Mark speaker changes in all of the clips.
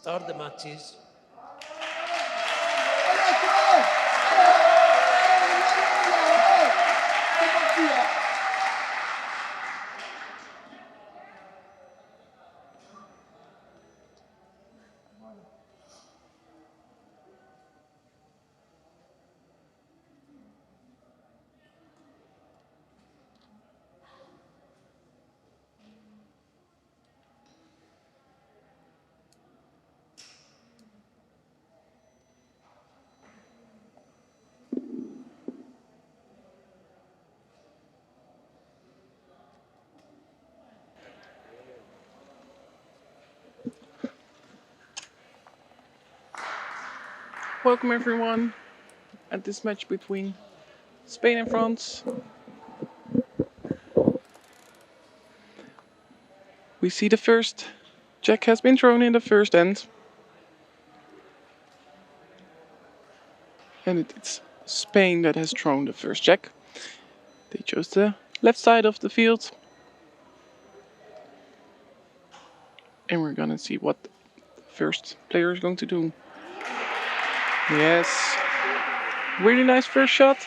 Speaker 1: Start the matches.
Speaker 2: Welcome everyone at this match between Spain and France. We see the first jack has been thrown in the first end. And it's Spain that has thrown the first jack. They chose the left side of the field. And we're gonna see what the first player is going to do. Yes. Really nice first shot.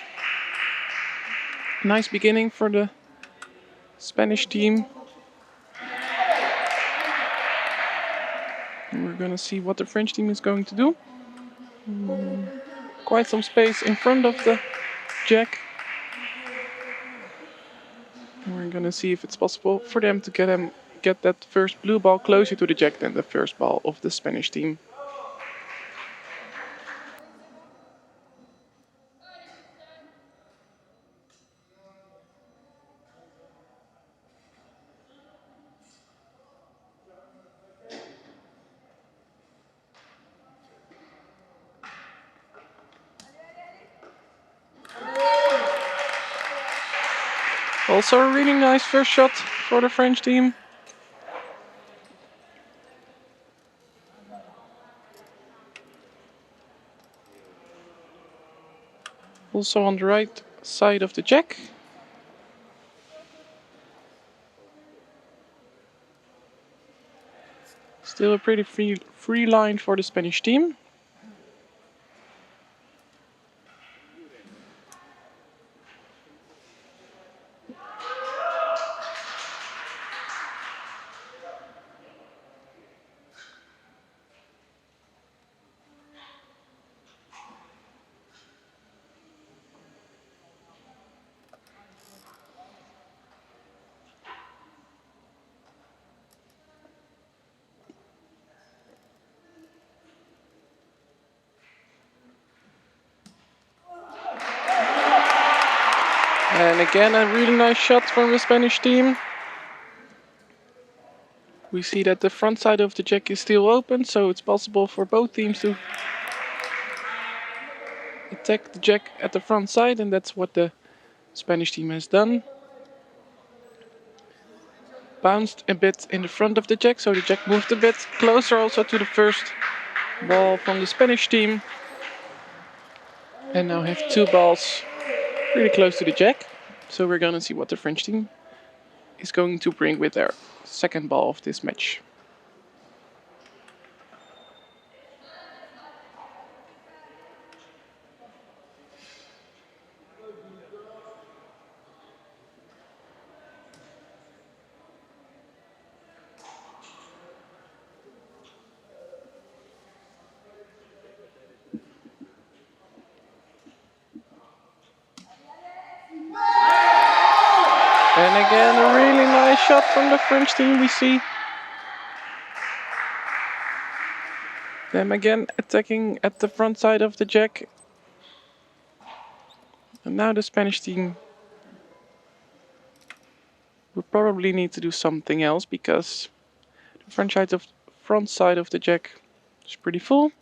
Speaker 2: Nice beginning for the Spanish team. And we're gonna see what the French team is going to do. Quite some space in front of the jack. And we're gonna see if it's possible for them to get that first blue ball closer to the jack than the first ball of the Spanish team. Also a really nice first shot for the French team. Also on the right side of the jack. Still a pretty free line for the Spanish team. And again a really nice shot from the Spanish team. We see that the front side of the jack is still open, so it's possible for both teams to attack the jack at the front side, and that's what the Spanish team has done. Bounced a bit in the front of the jack, so the jack moved a bit closer also to the first ball from the Spanish team. And now have two balls really close to the jack. So we're gonna see what the French team is going to bring with their second ball of this match. And again, a really nice shot from the French team. We see them again attacking at the front side of the jack. And now the Spanish team will probably need to do something else because the front side of the jack is pretty full.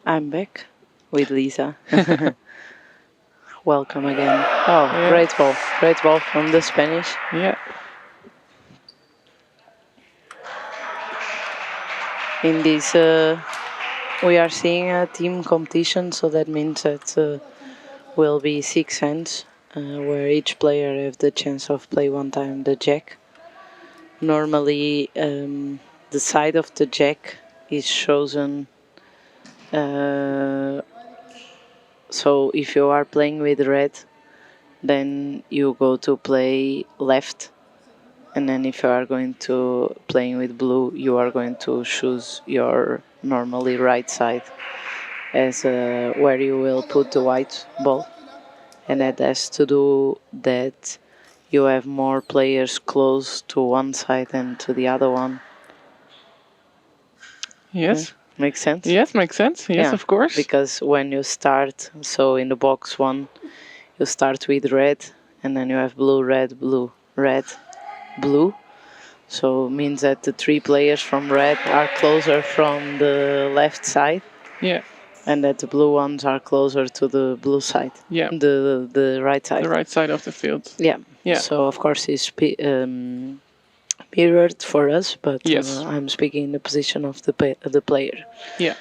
Speaker 1: I'm back with Lisa. Welcome again. Oh,
Speaker 2: Yeah.
Speaker 1: Great ball from the Spanish.
Speaker 2: Yeah.
Speaker 1: In this, we are seeing a team competition, so that means that will be 6 hands, where each player have the chance of play one time the jack. Normally, the side of the jack is chosen. So if you are playing with red, then you go to play left, and then if you are going to playing with blue, you are going to choose your normally right side as where you will put the white ball, and that has to do that you have more players close to one side than to the other one.
Speaker 2: Yes.
Speaker 1: Makes sense?
Speaker 2: Yes, makes sense. Yes,
Speaker 1: Yeah,
Speaker 2: of course.
Speaker 1: Because when you start, so in the box one, you start with red, and then you have blue, red, blue, red, blue. So it means that the 3 players from red are closer from the left side.
Speaker 2: Yeah.
Speaker 1: And that the blue ones are closer to the blue side.
Speaker 2: Yeah.
Speaker 1: The right side.
Speaker 2: The right side of the field.
Speaker 1: Yeah.
Speaker 2: Yeah.
Speaker 1: So of course it's mirrored for us, but
Speaker 2: Yes.
Speaker 1: I'm speaking in the position of the player.
Speaker 2: Yeah.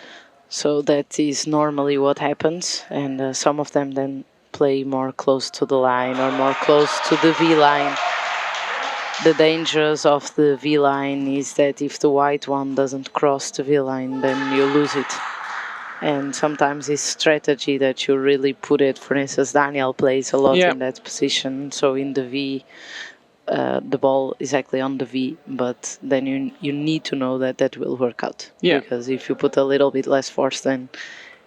Speaker 1: So that is normally what happens, and some of them then play more close to the line or more close to the V line. The dangers of the V line is that if the white one doesn't cross the V line, then you lose it. And sometimes it's strategy that you really put it. For instance, Daniel plays a lot in that position. So in the V, the ball is actually on the V, but then you need to know that that will work out.
Speaker 2: Yeah.
Speaker 1: Because if you put a little bit less force, then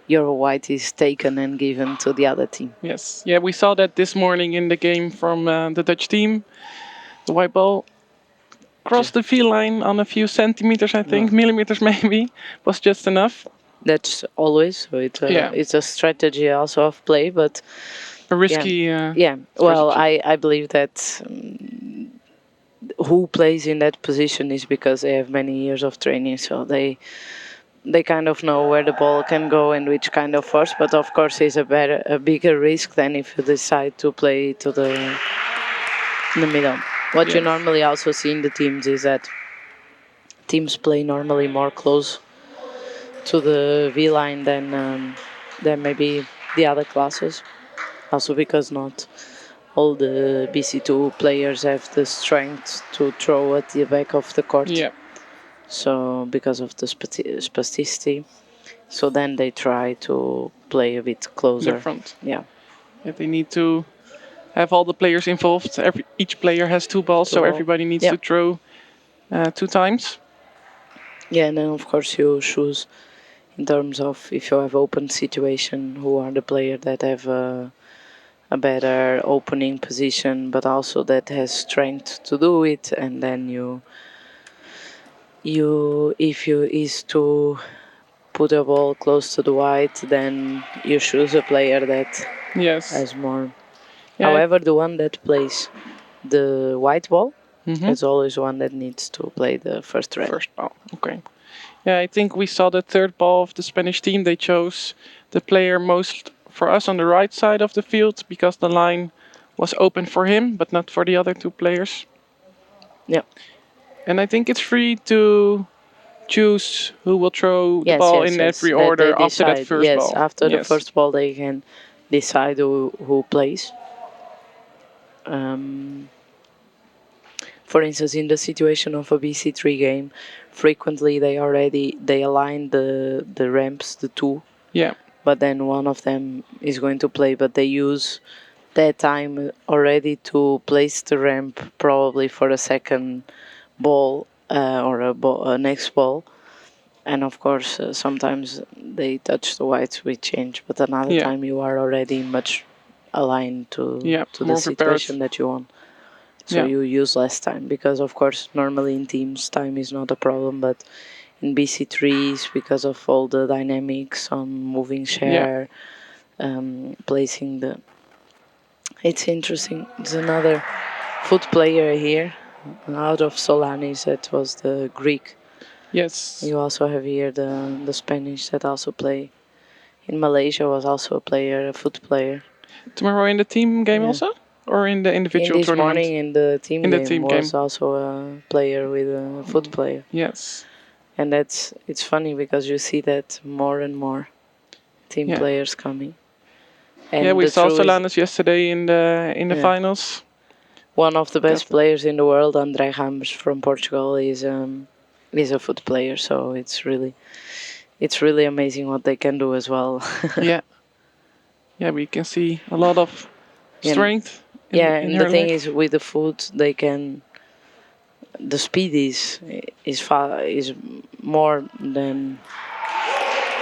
Speaker 1: your white is taken and given to the other team.
Speaker 2: Yes. Yeah, we saw that this morning in the game from the Dutch team. The white ball crossed the V line on a few centimeters, I think, millimeters maybe, was just enough.
Speaker 1: That's always, so it's a strategy also of play, but
Speaker 2: a risky.
Speaker 1: Yeah. Well, I believe that who plays in that position is because they have many years of training, so they kind of know where the ball can go and which kind of force. But of course, it's a bigger risk than if you decide to play to the middle. What you normally also see in the teams is that teams play normally more close to the V line than maybe the other classes. Also because not all the BC2 players have the strength to throw at the back of the court.
Speaker 2: Yeah.
Speaker 1: So because of the spasticity, so then they try to play a bit closer.
Speaker 2: The front.
Speaker 1: Yeah.
Speaker 2: They need to have all the players involved. Each player has 2 balls, so everybody needs to throw 2 times.
Speaker 1: Yeah, and then of course you choose in terms of if you have open situation, who are the players that have a better opening position, but also that has strength to do it, and then if you is to put a ball close to the white, then you choose a player that has more. Yeah. However, the one that plays the white ball is always one that needs to play the first red.
Speaker 2: First ball, okay. Yeah, I think we saw the 3rd ball of the Spanish team. They chose the player most for us on the right side of the field because the line was open for him, but not for the other 2 players.
Speaker 1: Yeah.
Speaker 2: And I think it's free to choose who will throw the ball in every order after that first ball.
Speaker 1: After the first ball, they can decide who plays. For instance, in the situation of a BC3 game, frequently they align the ramps, the 2.
Speaker 2: Yeah.
Speaker 1: But then one of them is going to play, but they use that time already to place the ramp probably for a second ball or a next ball. And of course, sometimes they touch the whites with change, but another time you are already much aligned to the situation that you want. So you use less time because, of course, normally in teams, time is not a problem, but in BC3s, because of all the dynamics on moving share, placing the... It's interesting. There's another foot player here out of Solanis that was the Greek.
Speaker 2: Yes.
Speaker 1: You also have here the Spanish that also play. in Malaysia was also a player, a foot player.
Speaker 2: Tomorrow in the team game also? Or in the
Speaker 1: In
Speaker 2: individual
Speaker 1: this
Speaker 2: tournament?
Speaker 1: morning in the team
Speaker 2: In the
Speaker 1: game
Speaker 2: team
Speaker 1: was
Speaker 2: game.
Speaker 1: also a player with a foot player.
Speaker 2: Yes.
Speaker 1: And it's funny because you see that more and more team players coming. And
Speaker 2: we
Speaker 1: the
Speaker 2: saw
Speaker 1: truth is,
Speaker 2: Solanas yesterday in the finals.
Speaker 1: one of the best players in the world, André Ramos from Portugal, is a foot player. So it's really amazing what they can do as well.
Speaker 2: Yeah, we can see a lot of strength.
Speaker 1: And the thing is, with the foot, they can. The speed is more than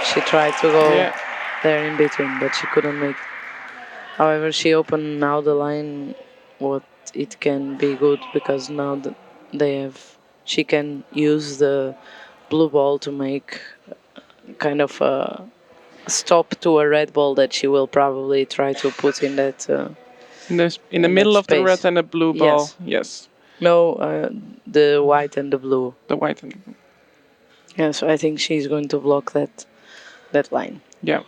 Speaker 1: she tried to go there in between, but she couldn't make. However, she opened now the line. What it can be good because now she can use the blue ball to make kind of a stop to a red ball that she will probably try to put in that.
Speaker 2: In the middle of the red and the blue ball. Yes.
Speaker 1: No, the white and the blue.
Speaker 2: The white and the blue.
Speaker 1: Yeah, so I think she's going to block that line.
Speaker 2: Yeah.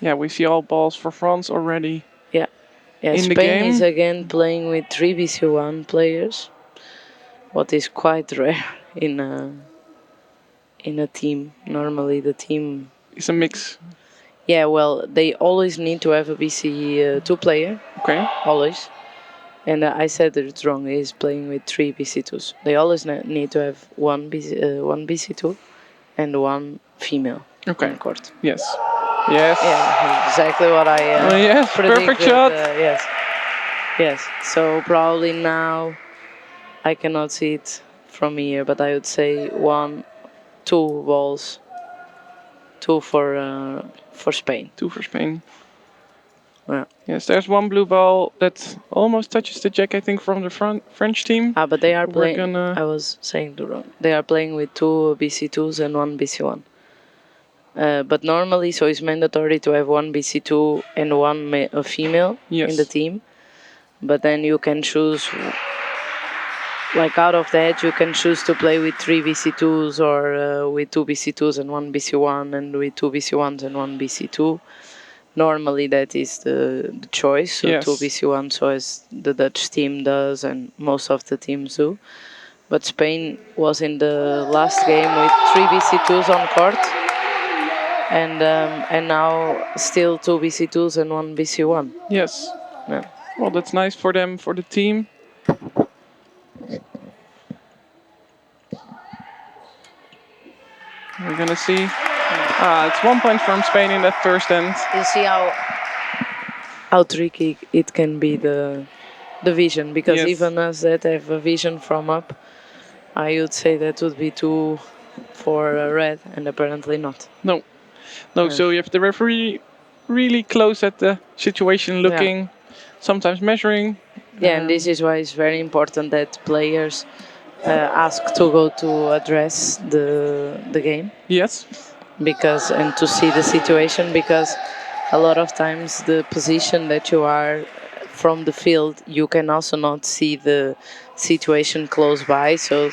Speaker 2: Yeah, we see all balls for France already.
Speaker 1: Yeah.
Speaker 2: In
Speaker 1: Spain
Speaker 2: the game
Speaker 1: is again playing with 3 BC1 players, what is quite rare in a team. Normally the team
Speaker 2: is a mix.
Speaker 1: Yeah, well, they always need to have a BC2 player.
Speaker 2: Okay.
Speaker 1: Always. And I said that it's wrong. He's playing with 3 BC2s. They always need to have one BC2 and one female on court.
Speaker 2: Yes. Yes.
Speaker 1: Yeah, exactly what I
Speaker 2: yes,
Speaker 1: predicted.
Speaker 2: perfect shot.
Speaker 1: Yes. Yes. So probably now I cannot see it from here, but I would say 2 balls. 2 for Spain.
Speaker 2: 2 for Spain.
Speaker 1: Yeah.
Speaker 2: Yes, there's one blue ball that almost touches the jack, I think, from the French team.
Speaker 1: But they are playing. I was saying the wrong. They are playing with 2 BC2s and 1 BC1. But normally, so it's mandatory to have 1 BC2 and 1 female in the team. But then you can choose, like out of that, you can choose to play with 3 BC2s or with 2 BC2s and 1 BC1 and with 2 BC1s and 1 BC2. Normally that is the choice, so 2 BC1, so as the Dutch team does and most of the teams do. But Spain was in the last game with 3 BC2s on court, and now still 2 BC2s and 1 BC1.
Speaker 2: Yes.
Speaker 1: Yeah.
Speaker 2: Well, that's nice for them, for the team. We're gonna see. It's 1 point from Spain in that first end.
Speaker 1: You see how tricky it can be, the vision, because even us that have a vision from up, I would say that would be 2 for red, and apparently not.
Speaker 2: No. So you have the referee really close at the situation, looking, sometimes measuring.
Speaker 1: Yeah, and this is why it's very important that players ask to go to address the game.
Speaker 2: Yes.
Speaker 1: And to see the situation, because a lot of times the position that you are from the field, you can also not see the situation close by. So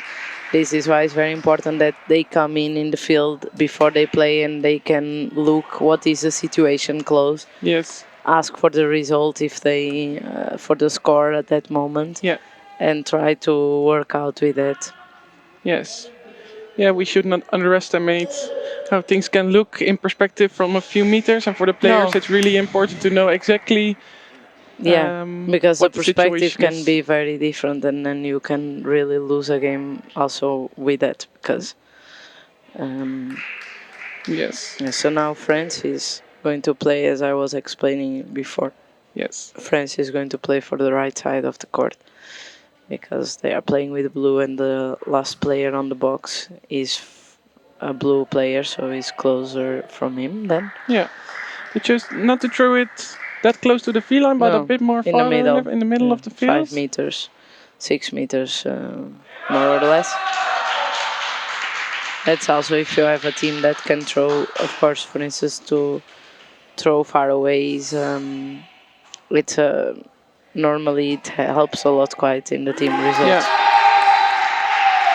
Speaker 1: this is why it's very important that they come in the field before they play and they can look what is the situation close.
Speaker 2: Yes.
Speaker 1: Ask for the result if they for the score at that moment.
Speaker 2: Yeah.
Speaker 1: And try to work out with it.
Speaker 2: Yes. Yeah, we should not underestimate how things can look in perspective from a few meters, and for the players it's really important to know exactly.
Speaker 1: Because the perspective can be very different, and then you can really lose a game also with that, because
Speaker 2: yes.
Speaker 1: So now France is going to play, as I was explaining before.
Speaker 2: Yes.
Speaker 1: France is going to play for the right side of the court, because they are playing with blue, and the last player on the box is a blue player, so he's closer from him then.
Speaker 2: Yeah, it's just not to throw it that close to the field line, but a bit more
Speaker 1: in the
Speaker 2: middle of the field.
Speaker 1: 5 meters, 6 meters, more or less. That's also if you have a team that can throw, of course, for instance, to throw far away is normally it helps a lot quite in the team results.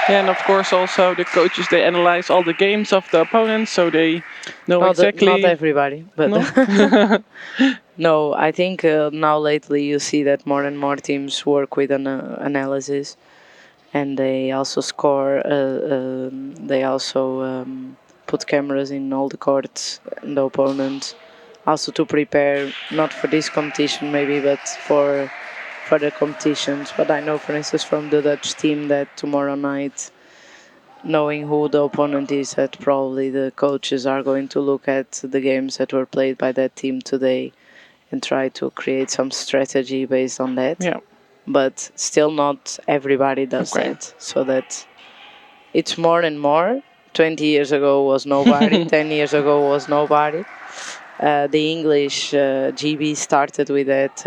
Speaker 2: And of course, also the coaches, they analyze all the games of the opponents, so they know
Speaker 1: Not
Speaker 2: exactly.
Speaker 1: everybody, but
Speaker 2: No?
Speaker 1: no. I think now lately you see that more and more teams work with an analysis, and they also score. They also put cameras in all the courts and the opponents, also to prepare not for this competition maybe, but for the competitions. But I know, for instance, from the Dutch team that tomorrow night, knowing who the opponent is, that probably the coaches are going to look at the games that were played by that team today and try to create some strategy based on that.
Speaker 2: Yeah.
Speaker 1: But still, not everybody does
Speaker 2: Okay.
Speaker 1: that. So that it's more and more. 20 years ago was nobody. 10 years ago was nobody. The English GB started with that,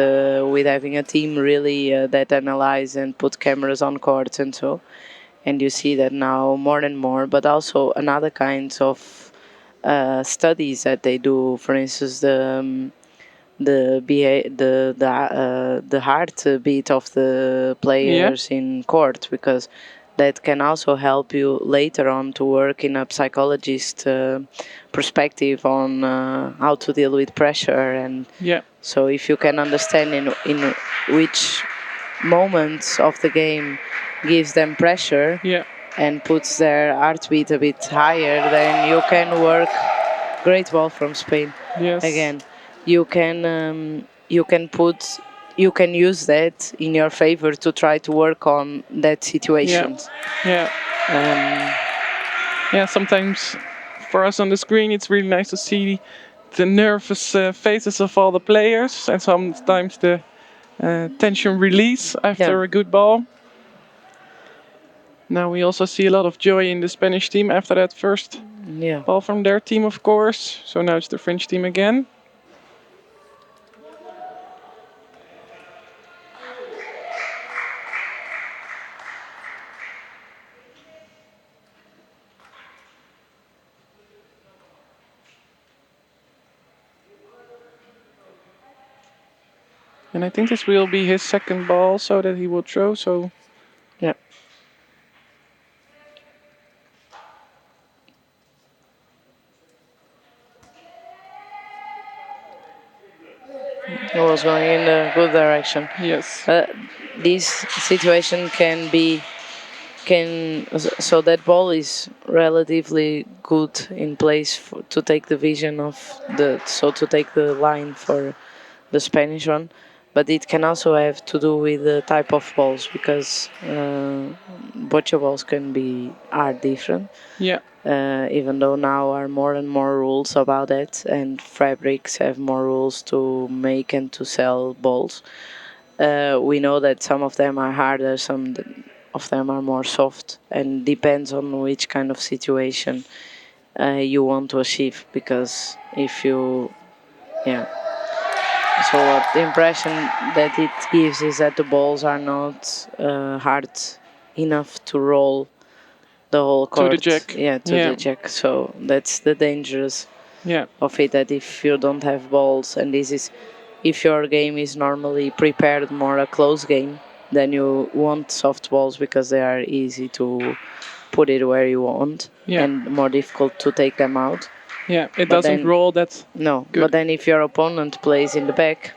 Speaker 1: with having a team really that analyze and put cameras on courts and so. And you see that now more and more, but also another kinds of studies that they do. For instance, the heartbeat of the players in court, because that can also help you later on to work in a psychologist perspective on how to deal with pressure. And so if you can understand in which moments of the game gives them pressure and puts their heartbeat a bit higher, then you can work. Great ball from Spain.
Speaker 2: Yes.
Speaker 1: Again, you can you can use that in your favor to try to work on that situation.
Speaker 2: Yeah. Yeah, sometimes for us on the screen, it's really nice to see the nervous faces of all the players, and sometimes the tension release after a good ball. Now we also see a lot of joy in the Spanish team after that first ball from their team, of course. So now it's the French team again. And I think this will be his second ball, so that he will throw. So
Speaker 1: yeah. It was going in a good direction.
Speaker 2: Yes.
Speaker 1: This situation so that ball is relatively good in place to take the vision of to take the line for the Spanish one, but it can also have to do with the type of balls, because Boccia balls are different.
Speaker 2: Yeah.
Speaker 1: Even though now are more and more rules about it, and fabrics have more rules to make and to sell balls. We know that some of them are harder, some of them are more soft, and depends on which kind of situation you want to achieve. Because if you, so the impression that it gives is that the balls are not hard enough to roll the whole court.
Speaker 2: To the jack.
Speaker 1: To the jack. So that's the dangerous of it, that if you don't have balls, and this is if your game is normally prepared more a close game, then you want soft balls because they are easy to put it where you want and more difficult to take them out.
Speaker 2: Yeah, it doesn't roll that.
Speaker 1: No, good. But then if your opponent plays in the back,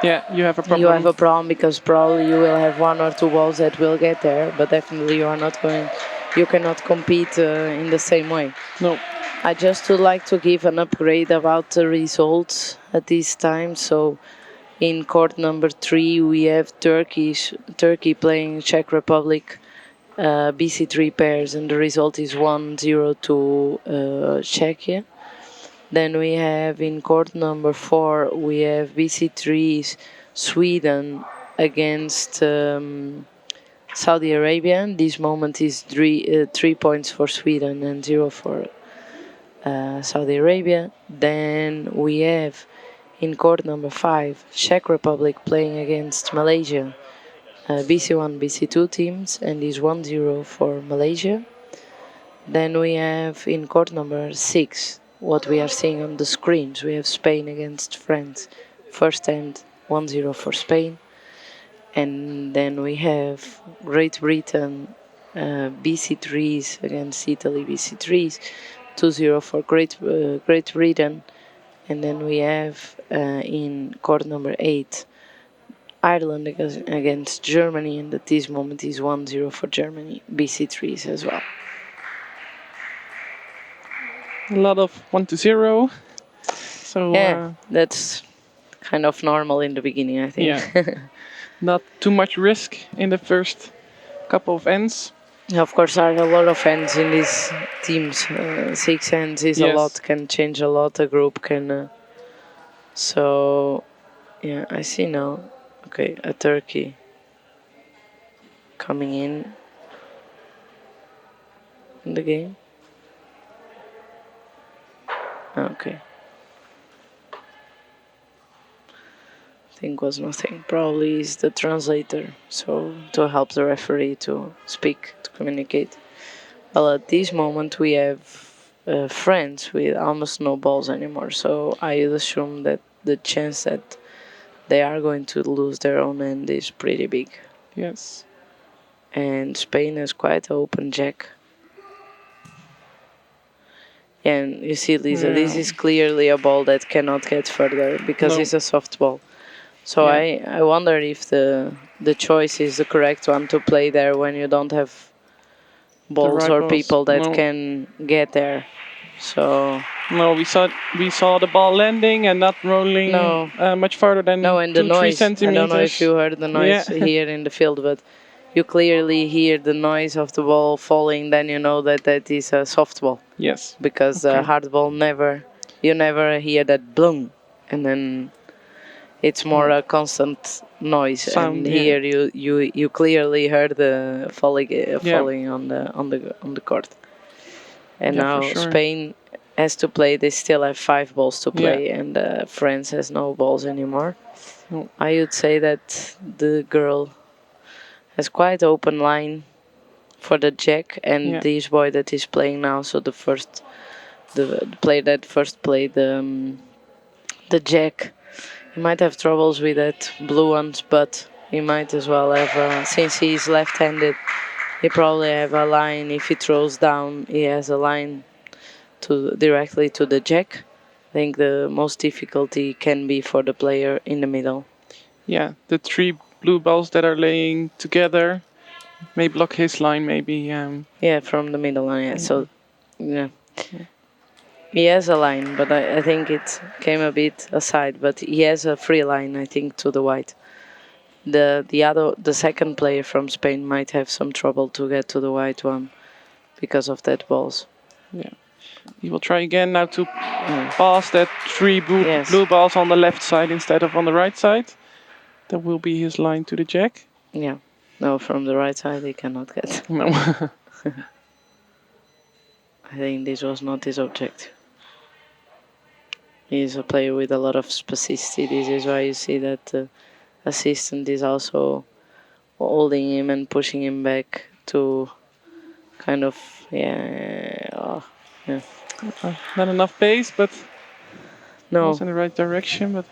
Speaker 2: you have a problem.
Speaker 1: You have a problem, because probably you will have one or two balls that will get there, but definitely you cannot compete in the same way.
Speaker 2: No.
Speaker 1: I just would like to give an upgrade about the results at this time. So in court number 3, we have Turkey playing Czech Republic, BC3 pairs, and the result is 1-0 to Czechia. Then we have in court number 4, we have BC3 Sweden against Saudi Arabia. This moment is 3 points for Sweden and 0 for Saudi Arabia. Then we have in court number 5, Czech Republic playing against Malaysia. BC1, BC2 teams, and is 1-0 for Malaysia. Then we have in court number 6, what we are seeing on the screens. We have Spain against France. First end 1-0 for Spain. And then we have Great Britain BC3s against Italy, BC3s, 2-0 for Great Britain. And then we have in court number 8, Ireland against Germany, and at this moment is 1-0 for Germany, BC3s as well.
Speaker 2: A lot of 1-0. So
Speaker 1: yeah, that's kind of normal in the beginning, I think.
Speaker 2: Yeah. Not too much risk in the first couple of ends.
Speaker 1: Of course, there are a lot of ends in these teams. 6 ends is a lot, can change a lot. A group can. So, yeah, I see now. Okay, a Turkey coming in the game. Okay. Think was nothing. Probably is the translator, so to help the referee to speak, to communicate. Well, at this moment we have France with almost no balls anymore, so I would assume that the chance that they are going to lose their own end is pretty big.
Speaker 2: Yes.
Speaker 1: And Spain has quite an open jack. And you see, Lisa, this is clearly a ball that cannot get further because it's a soft ball. So I wonder if the choice is the correct one to play there when you don't have balls or people that can get there. So
Speaker 2: no, we saw the ball landing and not rolling much farther than
Speaker 1: and the
Speaker 2: 2-3
Speaker 1: noise.
Speaker 2: centimeters.
Speaker 1: I don't know if you heard the noise here in the field, but you clearly hear the noise of the ball falling. Then you know that is a soft ball.
Speaker 2: Yes.
Speaker 1: Because a hard ball you never hear that boom, and then it's more a constant noise.
Speaker 2: Sound,
Speaker 1: and here you clearly heard the falling on the court. And now Spain has to play. They still have 5 balls to play, and France has no balls anymore.
Speaker 2: No.
Speaker 1: I would say that the girl has quite open line for the jack, and this boy that is playing now. So the player that first played the jack, he might have troubles with that blue ones, but he might as well have, since he's left-handed, he probably have a line. If he throws down, he has a line directly to the jack. I think the most difficulty can be for the player in the middle.
Speaker 2: Yeah, the 3 blue balls that are laying together may block his line, maybe.
Speaker 1: Yeah, from the middle line. Yeah. So, yeah. He has a line, but I think it came a bit aside. But he has a free line, I think, to the white. The second player from Spain might have some trouble to get to the white one because of that balls.
Speaker 2: Yeah. He will try again now to pass that 3 blue balls on the left side instead of on the right side. That will be his line to the jack.
Speaker 1: Yeah. No, from the right side he cannot get.
Speaker 2: No.
Speaker 1: I think this was not his objective. He is a player with a lot of specificity. This is why you see that the assistant is also holding him and pushing him back to kind of,
Speaker 2: not enough pace, but
Speaker 1: no.
Speaker 2: was in the right direction. But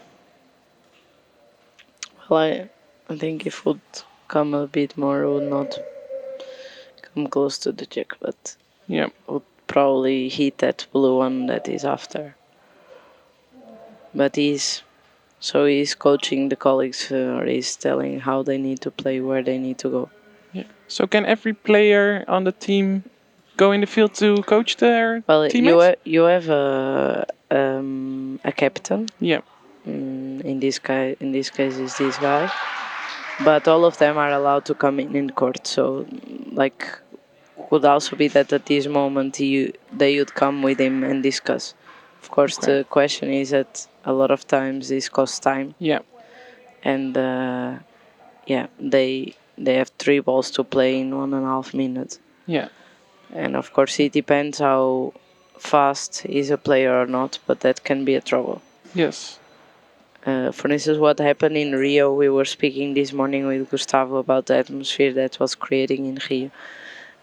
Speaker 1: well, I think if would come a bit more, would not come close to the jack, but would probably hit that blue one that is after. But he's coaching the colleagues, or he's telling how they need to play, where they need to go.
Speaker 2: Yeah. So can every player on the team go in the field to coach their teammates?
Speaker 1: You have a captain.
Speaker 2: Yeah.
Speaker 1: In this case, is this guy. But all of them are allowed to come in court. So, could also be that at this moment they would come with him and discuss. Of course, the question is that a lot of times this costs time.
Speaker 2: Yeah.
Speaker 1: And they have 3 balls to play in 1.5 minutes.
Speaker 2: Yeah.
Speaker 1: And of course, it depends how fast is a player or not, but that can be a trouble.
Speaker 2: Yes.
Speaker 1: For instance, what happened in Rio, we were speaking this morning with Gustavo about the atmosphere that was creating in Rio.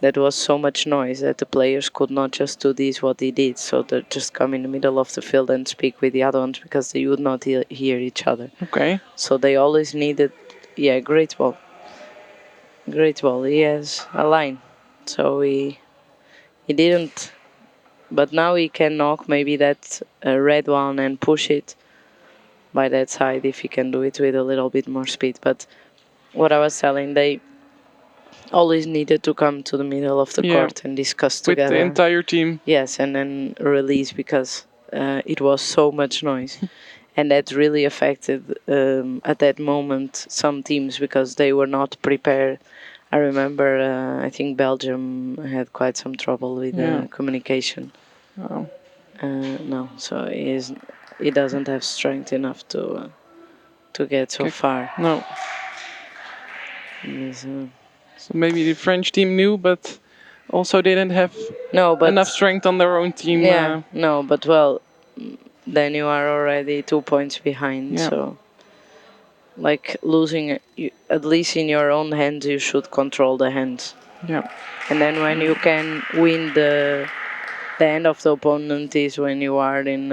Speaker 1: That was so much noise that the players could not just do what they did. So they just come in the middle of the field and speak with the other ones because they would not hear each other.
Speaker 2: Okay.
Speaker 1: So they always needed, great ball. Great ball. He has a line. so he didn't. But now he can knock maybe that red one and push it by that side if he can do it with a little bit more speed. But what I was telling, they always needed to come to the middle of the court and discuss
Speaker 2: with
Speaker 1: together.
Speaker 2: the entire team.
Speaker 1: Yes, and then release because it was so much noise. And that really affected at that moment some teams because they were not prepared. I remember, I think Belgium had quite some trouble with communication.
Speaker 2: Oh.
Speaker 1: No, so he doesn't have strength enough to get so far.
Speaker 2: No. So maybe the French team knew, but also didn't have enough strength on their own team.
Speaker 1: Yeah, no, but well, then you are already 2 points behind.
Speaker 2: Yeah.
Speaker 1: So, like losing, at least in your own hands, you should control the hands.
Speaker 2: Yeah.
Speaker 1: And then when you can win the end of the opponent is when you are in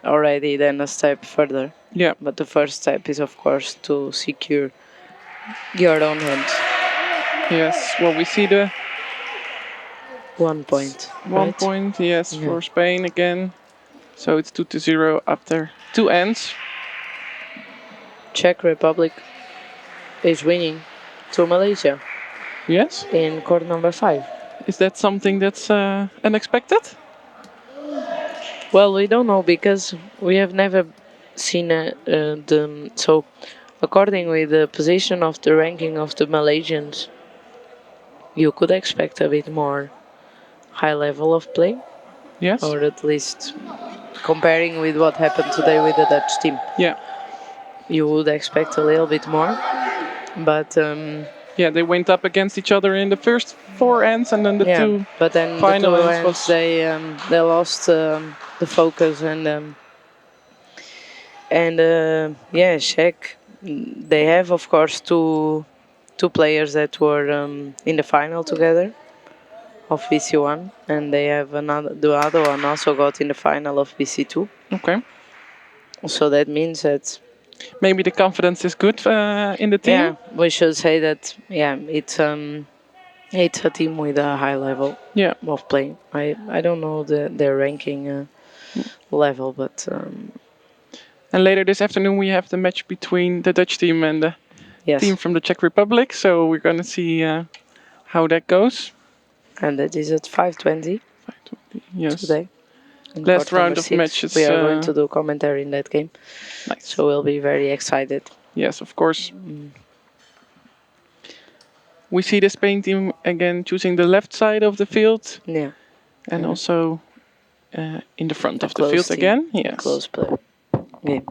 Speaker 1: already then a step further.
Speaker 2: Yeah.
Speaker 1: But the first step is of course to secure your own hands.
Speaker 2: Yes. Well, we see the
Speaker 1: 1 point.
Speaker 2: 1 point. Yes, for Spain again. So it's 2-0 after 2 ends.
Speaker 1: Czech Republic is winning to Malaysia.
Speaker 2: Yes.
Speaker 1: In court number 5.
Speaker 2: Is that something that's unexpected?
Speaker 1: Well, we don't know because we have never seen so according with the position of the ranking of the Malaysians, you could expect a bit more high level of play.
Speaker 2: Yes.
Speaker 1: Or at least comparing with what happened today with the Dutch team.
Speaker 2: Yeah.
Speaker 1: You would expect a little bit more, but
Speaker 2: yeah, they went up against each other in the first 4 ends, and then the two
Speaker 1: but then
Speaker 2: final
Speaker 1: the 2
Speaker 2: ends
Speaker 1: they lost the focus and Czech. They have of course two players that were in the final together of BC1, and they have the other one also got in the final of BC2.
Speaker 2: Okay.
Speaker 1: So that means that
Speaker 2: maybe the confidence is good in the team.
Speaker 1: Yeah, we should say that. Yeah, it's a team with a high level of play. I don't know their ranking level, but.
Speaker 2: And later this afternoon we have the match between the Dutch team and the team from the Czech Republic. So we're gonna see how that goes.
Speaker 1: And that is at 5:20.
Speaker 2: 5:20. Yes.
Speaker 1: Today.
Speaker 2: Last round of matches.
Speaker 1: We are going to do commentary in that game.
Speaker 2: Nice.
Speaker 1: So we'll be very excited.
Speaker 2: Yes, of course. We see the Spain team again choosing the left side of the field.
Speaker 1: Yeah.
Speaker 2: And also in the front of the field team. Again. Yes.
Speaker 1: Close play. Yeah.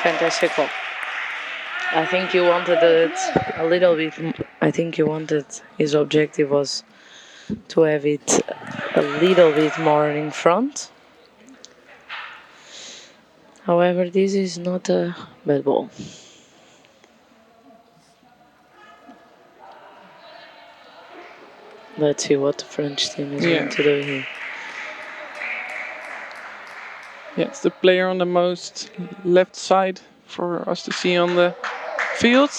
Speaker 1: Fantastic goal. I think you wanted it a little bit. I think you wanted his objective was to have it a little bit more in front. However, this is not a bad ball. Let's see what the French team is going to do here.
Speaker 2: Yeah, it's the player on the most left side for us to see on the field.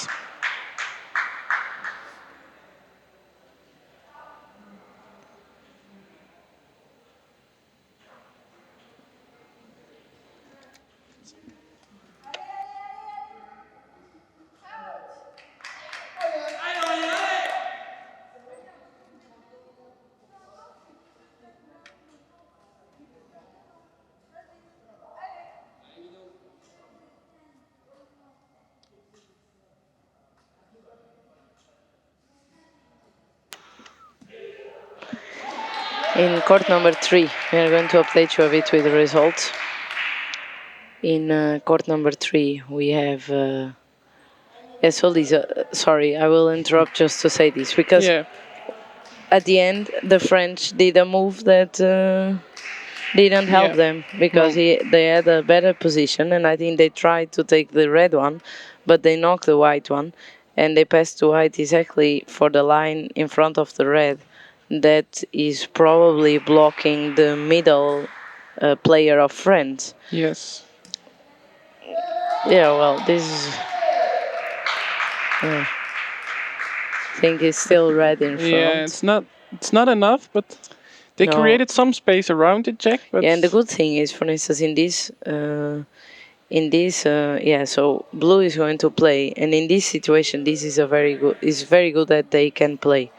Speaker 1: In court number 3, we are going to update you a bit with the results. In court number 3, we have. Yes, Lisa, sorry, I will interrupt just to say this because at the end, the French did a move that didn't help them because they had a better position, and I think they tried to take the red one, but they knocked the white one, and they passed to white exactly for the line in front of the red. That is probably blocking the middle player of France.
Speaker 2: Yes.
Speaker 1: Yeah, well, this is. I think it's still red in
Speaker 2: Yeah,
Speaker 1: front.
Speaker 2: it's not enough, but they
Speaker 1: No.
Speaker 2: created some space around the jack. But
Speaker 1: Yeah, and the good thing is, for instance, yeah, so blue is going to play, and in this situation, this is a very good. It's very good that they can play,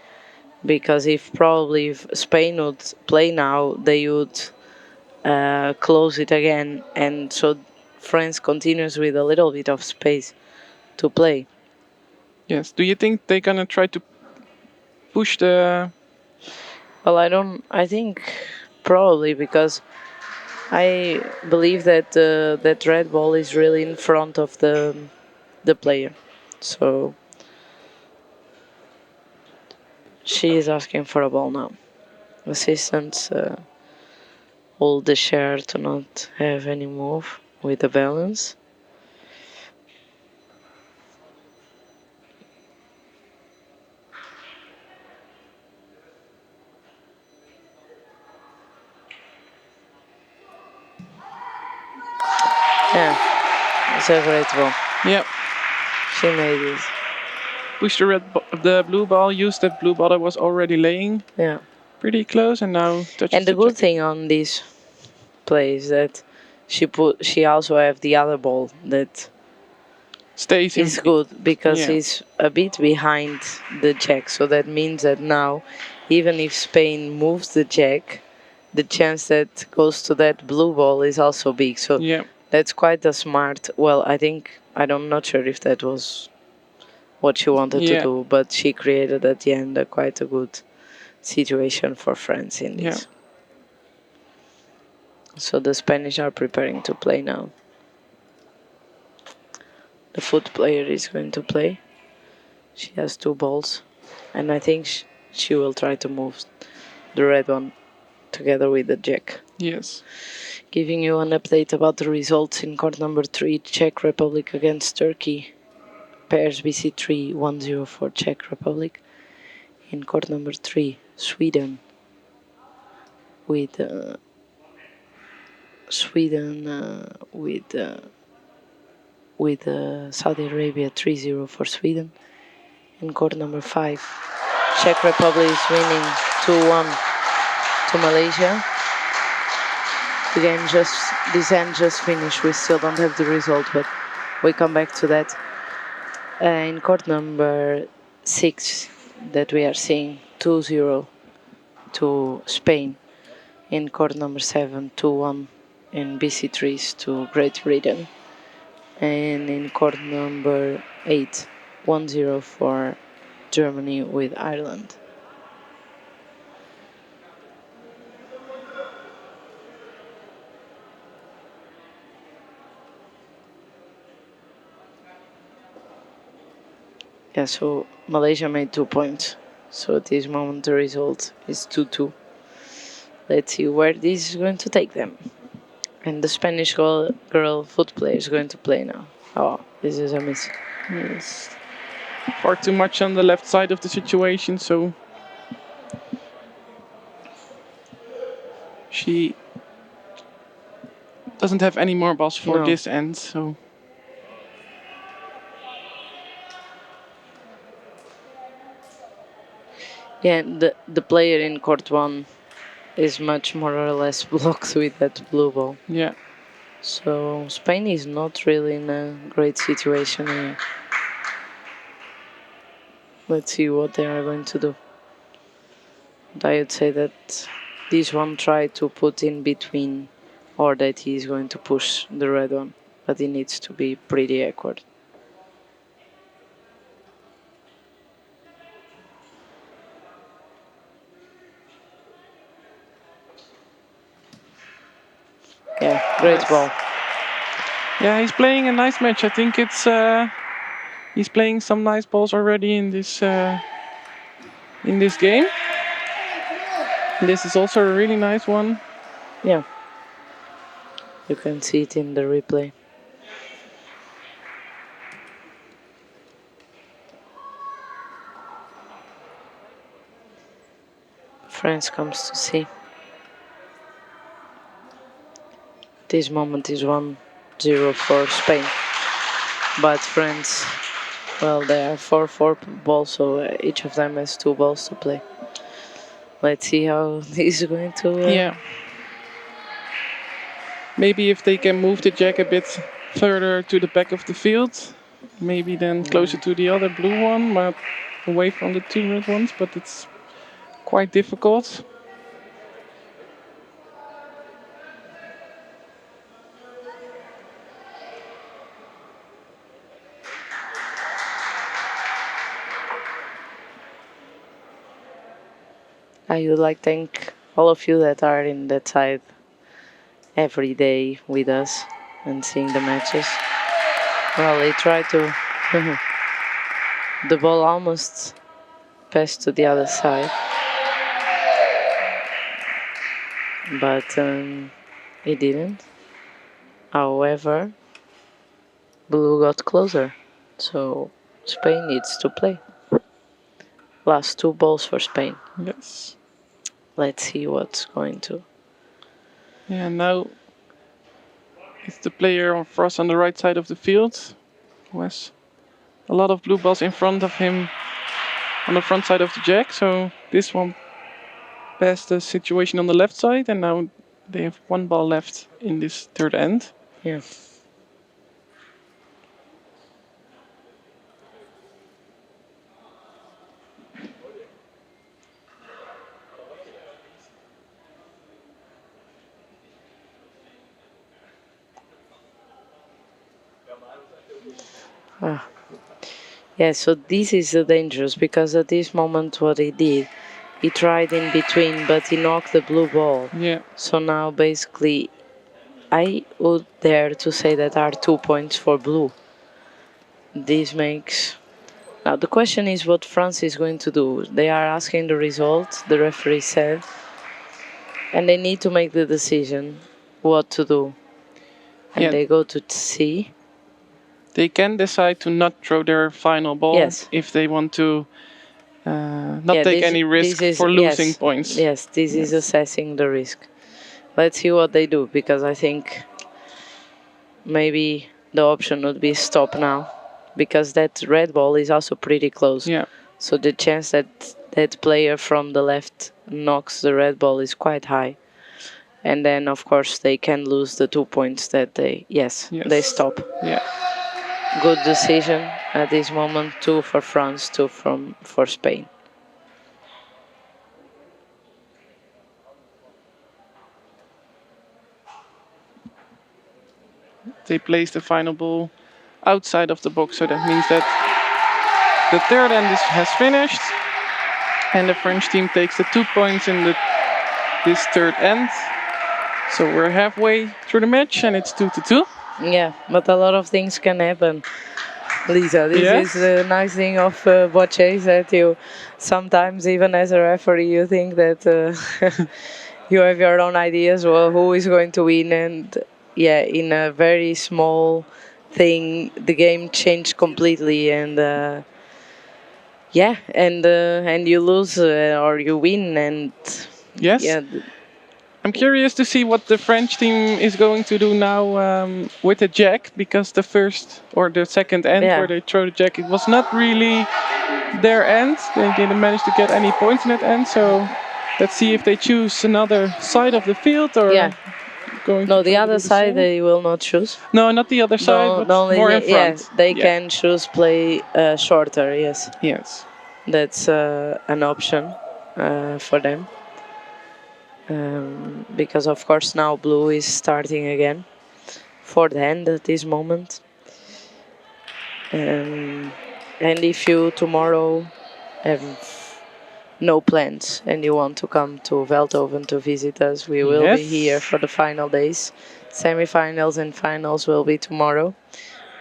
Speaker 1: because if Spain would play now, they would close it again, and so France continues with a little bit of space to play.
Speaker 2: yes, do you think they're gonna try to push the?
Speaker 1: Well, I don't. I think probably because I believe that that red ball is really in front of the player, so she is asking for a ball now. Assistants hold the share to not have any move with the balance. Yeah, it's a great ball.
Speaker 2: Yep.
Speaker 1: She made it.
Speaker 2: Push the blue ball. Use that blue ball that was already laying
Speaker 1: Yeah.
Speaker 2: pretty close, and now touches
Speaker 1: And the
Speaker 2: the
Speaker 1: good
Speaker 2: jack.
Speaker 1: thing on this play is that she also have the other ball that
Speaker 2: Stays in.
Speaker 1: is good because
Speaker 2: Yeah.
Speaker 1: he's a bit behind the jack. So that means that now, even if Spain moves the jack, the chance that goes to that blue ball is also big. So
Speaker 2: Yeah.
Speaker 1: that's quite a smart. Well, I'm not sure if that was what she wanted to
Speaker 2: Yeah.
Speaker 1: do, but she created at the end quite a good situation for France in
Speaker 2: Yeah.
Speaker 1: this. So the Spanish are preparing to play now. The foot player is going to play. She has two balls, and I think she will try to move the red one together with the jack.
Speaker 2: Yes.
Speaker 1: Giving you an update about the results in court number 3, Czech Republic against Turkey. Pairs BC3 1-0 for Czech Republic. In court number 3, Sweden with Saudi Arabia 3-0 for Sweden. In court number 5, Czech Republic is winning 2-1 to Malaysia. This end just finished. We still don't have the result, but we come back to that. In court number 6, that we are seeing 2-0 to Spain. In court number 7, 2-1 in BC3s to Great Britain. And in court number 8, 1-0 for Germany with Ireland. Yeah, so Malaysia made 2 points. So at this moment the result is 2-2. Let's see where this is going to take them. And the Spanish girl foot player is going to play now. Oh, this is a miss.
Speaker 2: Yes. Far too much on the left side of the situation, so she doesn't have any more balls for
Speaker 1: No.
Speaker 2: this end, so
Speaker 1: Yeah, the player in court 1 is much more or less blocked with that blue ball.
Speaker 2: yeah.
Speaker 1: So Spain is not really in a great situation here. Let's see what they are going to do. I would say that this one tried to put in between, or that he is going to push the red one, but he needs to be pretty accurate. Yeah, great
Speaker 2: Nice.
Speaker 1: ball.
Speaker 2: Yeah, he's playing a nice match. I think it's he's playing some nice balls already in this game. This is also a really nice one.
Speaker 1: Yeah, you can see it in the replay. France comes to see. this moment is 1-0 for Spain. But France, well, they are 4-4 balls, so each of them has 2 balls to play. Let's see how this is going to...
Speaker 2: Yeah. Maybe if they can move the jack a bit further to the back of the field, maybe then closer to the other blue one, but away from the 2 red ones, but it's quite difficult.
Speaker 1: I would like to thank all of you that are in that side every day with us and seeing the matches. Well, they try to... the ball almost passed to the other side. But it didn't. However, blue got closer. So Spain needs to play. Last 2 balls for Spain.
Speaker 2: Yes.
Speaker 1: Let's see what's going to...
Speaker 2: Yeah, now it's the player for us on the right side of the field who has a lot of blue balls in front of him on the front side of the jack. So this one passed the situation on the left side, and now they have 1 ball left in this third end.
Speaker 1: Yeah. Yeah, so this is dangerous because at this moment what he did, he tried in between, but he knocked the blue ball.
Speaker 2: Yeah.
Speaker 1: So now basically, I would dare to say that are 2 points for blue. This makes... Now the question is what France is going to do. They are asking the result, the referee said, and they need to make the decision what to do. And they go to C.
Speaker 2: They can decide to not throw their final ball if they want to not take any risk for losing points.
Speaker 1: Yes, this is assessing the risk. Let's see what they do, because I think maybe the option would be stop now, because that red ball is also pretty close.
Speaker 2: Yeah.
Speaker 1: So the chance that that player from the left knocks the red ball is quite high. And then, of course, they can lose the 2 points that they they stop.
Speaker 2: Yeah.
Speaker 1: Good decision at this moment, 2 for France, 2 for Spain.
Speaker 2: They place the final ball outside of the box, so that means that the third end has finished, and the French team takes the 2 points in this third end. So we're halfway through the match, and it's 2-2.
Speaker 1: Yeah, but a lot of things can happen. Lisa, this is the nice thing of Boccia, is that you sometimes, even as a referee, you think that you have your own ideas, well, who is going to win, and yeah, in a very small thing, the game changed completely, and and you lose or you win, and
Speaker 2: I'm curious to see what the French team is going to do now with the jack, because the first or the second end where they throw the jack, it was not really their end. They didn't manage to get any points in that end, so let's see if they choose another side of the field or going to
Speaker 1: the other side they will not choose.
Speaker 2: No, not the other side, but
Speaker 1: only
Speaker 2: more in front.
Speaker 1: Yeah, they can choose play shorter, yes.
Speaker 2: Yes.
Speaker 1: That's an option for them. Because of course now blue is starting again for the end at this moment. And if you tomorrow have no plans and you want to come to Veldhoven to visit us, we will be here for the final days. Semi-finals and finals will be tomorrow.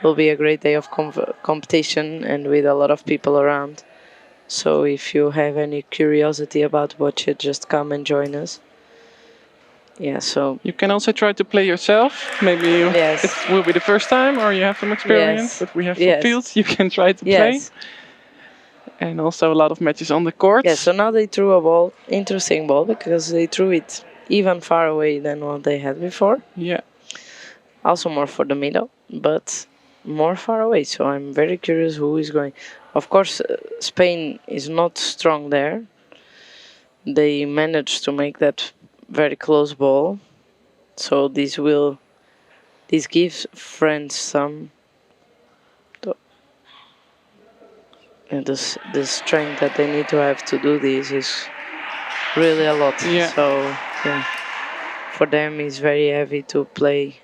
Speaker 1: Will be a great day of competition and with a lot of people around. So if you have any curiosity about Boccia, just come and join us. Yeah, so
Speaker 2: you can also try to play yourself. Maybe it will be the first time, or you have some experience. But we have some fields you can try to play, and also a lot of matches on the court.
Speaker 1: Yeah, so now they threw a ball, interesting ball, because they threw it even far away than what they had before.
Speaker 2: Yeah.
Speaker 1: Also more for the middle, but more far away. So I'm very curious who is going. Of course, Spain is not strong there. They managed to make that very close ball. So this gives France some and the strength that they need to have to do this is really a lot.
Speaker 2: Yeah.
Speaker 1: So yeah, for them it's very heavy to play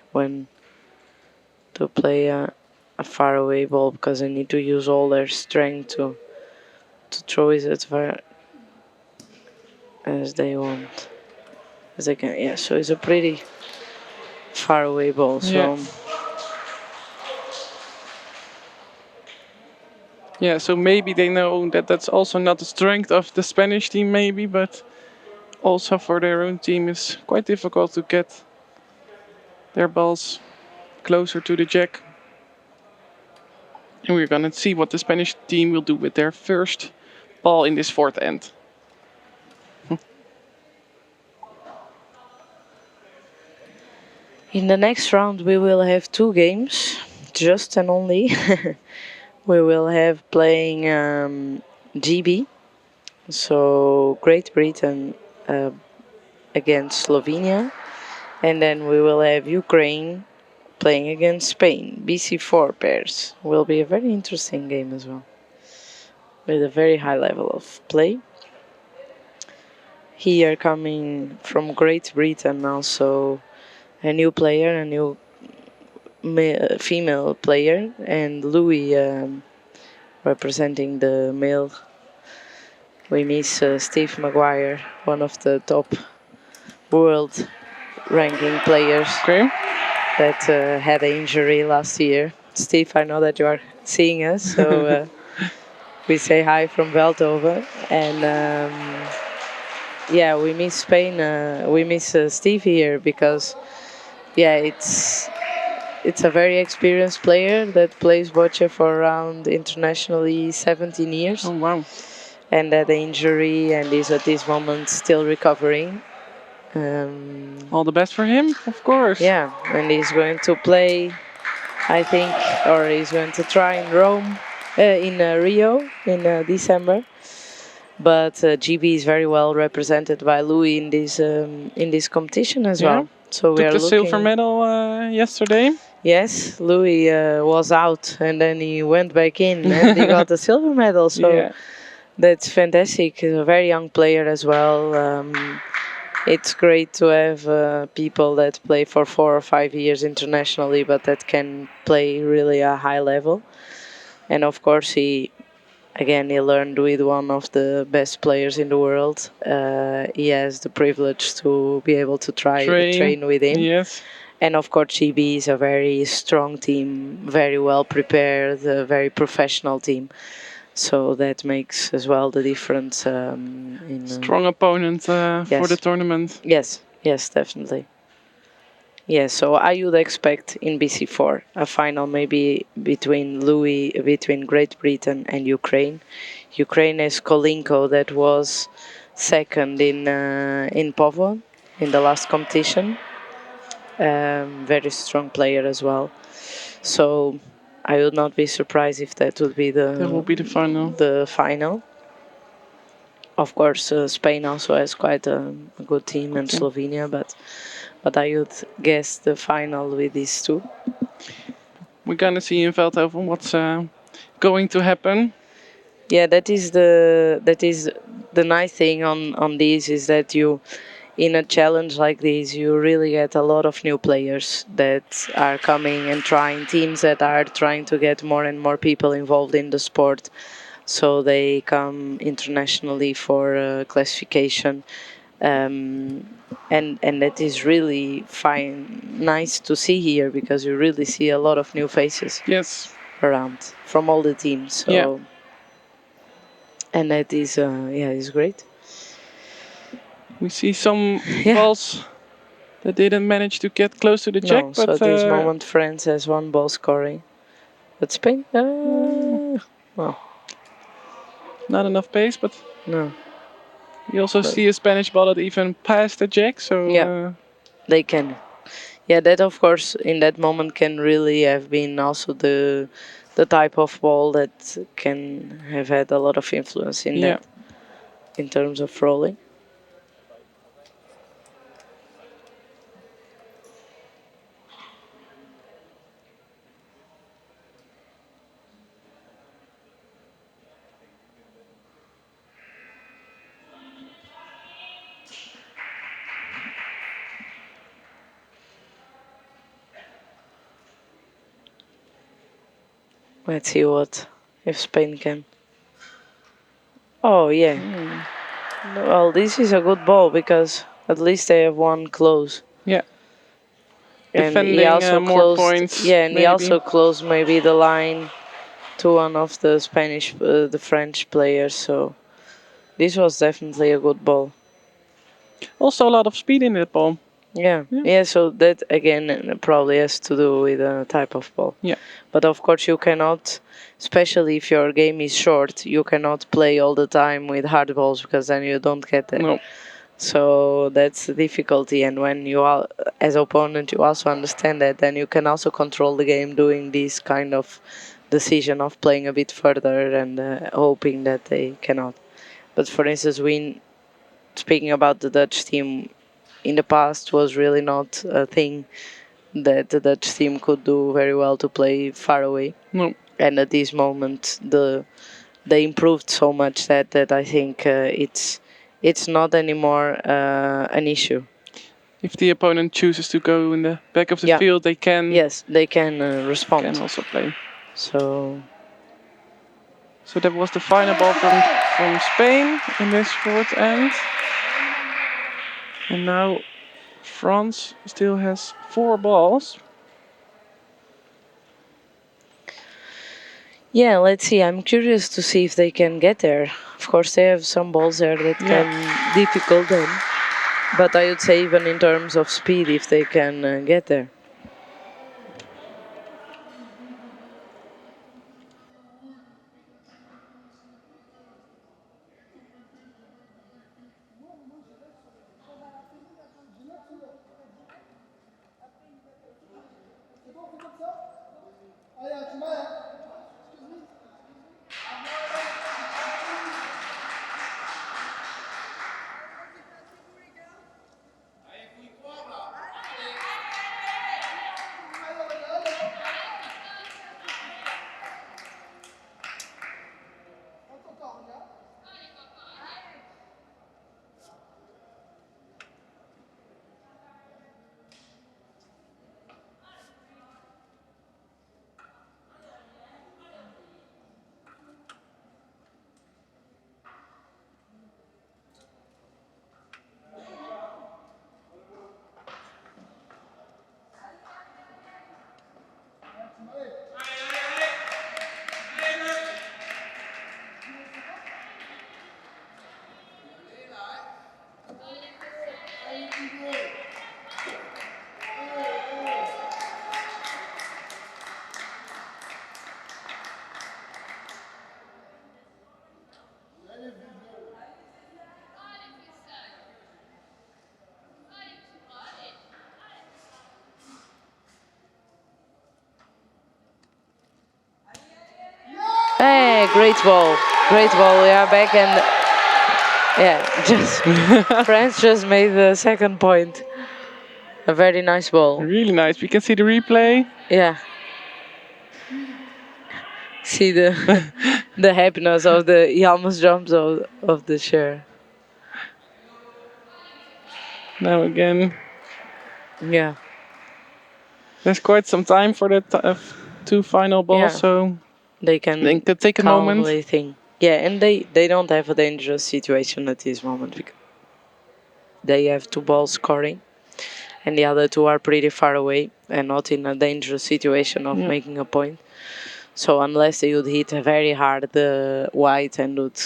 Speaker 1: a far away ball because they need to use all their strength to throw it as far as they want, as they can. Yeah, so it's a pretty far away ball. So
Speaker 2: yeah, so maybe they know that that's also not the strength of the Spanish team, maybe, but also for their own team it's quite difficult to get their balls closer to the jack. And we're gonna see what the Spanish team will do with their first ball in this fourth end.
Speaker 1: in the next round we will have 2 games, just and only. We will have playing GB, so Great Britain against Slovenia, and then we will have Ukraine playing against Spain. BC4 pairs will be a very interesting game as well, with a very high level of play. Here coming from Great Britain also a new player, a new female player, and Louis representing the male. We miss Steve Maguire, one of the top world ranking players that had an injury last year. Steve, I know that you are seeing us, so we say hi from Veldhoven. And yeah, we miss Spain. We miss Steve here because, yeah, it's a very experienced player that plays Boccia for around internationally 17 years.
Speaker 2: Oh, wow.
Speaker 1: And had an injury and is at this moment still recovering.
Speaker 2: All the best for him, of course.
Speaker 1: Yeah, and he's going to play, I think, or he's going to try in Rome, in Rio in December. But GB is very well represented by Louis in this competition as well. So we
Speaker 2: took
Speaker 1: are
Speaker 2: the
Speaker 1: looking.
Speaker 2: silver medal yesterday.
Speaker 1: Yes, Louis was out and then he went back in and he got the silver medal. So that's fantastic. He's a very young player as well. It's great to have people that play for 4 or 5 years internationally, but that can play really a high level. And of course, he learned with one of the best players in the world. He has the privilege to be able to train with him.
Speaker 2: Yes.
Speaker 1: And of course, GB is a very strong team, very well prepared, a very professional team. So that makes as well the difference.
Speaker 2: Strong opponent for the tournament.
Speaker 1: Yes, definitely. Yes, so I would expect in BC4 a final maybe between Great Britain and Ukraine. Ukraine has Kolinko that was second in Povo in the last competition. Very strong player as well. So I would not be surprised if that would be the final. Of course, Spain also has quite a good team, and Slovenia, but I would guess the final with these two.
Speaker 2: We're gonna see in Veldhoven what's going to happen.
Speaker 1: Yeah, that is the nice thing on these is that you, in a challenge like this, you really get a lot of new players that are coming and trying, teams that are trying to get more and more people involved in the sport. So they come internationally for classification. And that is really nice to see here because you really see a lot of new faces around from all the teams. So and that is is great.
Speaker 2: We see some balls that didn't manage to get close to the jack.
Speaker 1: No, so at this moment France has one ball scoring, but Spain well,
Speaker 2: not enough pace, but
Speaker 1: no.
Speaker 2: We also see a Spanish ball that even passed the jack, so
Speaker 1: they can. Yeah, that of course in that moment can really have been also the type of ball that can have had a lot of influence in
Speaker 2: Yeah.
Speaker 1: that in terms of rolling. Let's see what if Spain can. Oh yeah. Well, this is a good ball because at least they have one close.
Speaker 2: Yeah.
Speaker 1: And he
Speaker 2: Defending
Speaker 1: also
Speaker 2: more
Speaker 1: closed.
Speaker 2: points,
Speaker 1: Yeah, and he
Speaker 2: maybe.
Speaker 1: also closed maybe the line to one of the the French players. So this was definitely a good ball.
Speaker 2: Also a lot of speed in that ball.
Speaker 1: Yeah. So that again probably has to do with the type of ball.
Speaker 2: Yeah.
Speaker 1: But of course, you cannot, especially if your game is short, you cannot play all the time with hard balls because then you don't get there.
Speaker 2: No.
Speaker 1: So that's the difficulty. And when you are, as opponent, you also understand that, then you can also control the game doing this kind of decision of playing a bit further and hoping that they cannot. But for instance, speaking about the Dutch team, in the past was really not a thing that the Dutch team could do very well to play far away.
Speaker 2: No.
Speaker 1: And at this moment, they improved so much that I think it's not anymore an issue.
Speaker 2: If the opponent chooses to go in the back of the field, they can.
Speaker 1: Yes, they can respond.
Speaker 2: Can also play.
Speaker 1: So
Speaker 2: that was the final ball from Spain in this fourth end. And now France still has 4 balls.
Speaker 1: yeah, let's see. I'm curious to see if they can get there. Of course, they have some balls there that can difficult them. But I would say even in terms of speed, if they can get there. Hey, great ball. Great ball. We are back and just France just made the second point. A very nice ball.
Speaker 2: Really nice. We can see the replay.
Speaker 1: Yeah. See the the happiness of he almost jumps of the chair.
Speaker 2: Now again.
Speaker 1: Yeah.
Speaker 2: There's quite some time for the 2 final balls, so
Speaker 1: they can
Speaker 2: take a moment.
Speaker 1: Think. Yeah, and they don't have a dangerous situation at this moment because they have 2 balls scoring, and the other 2 are pretty far away and not in a dangerous situation of making a point. So unless they would hit very hard the white and would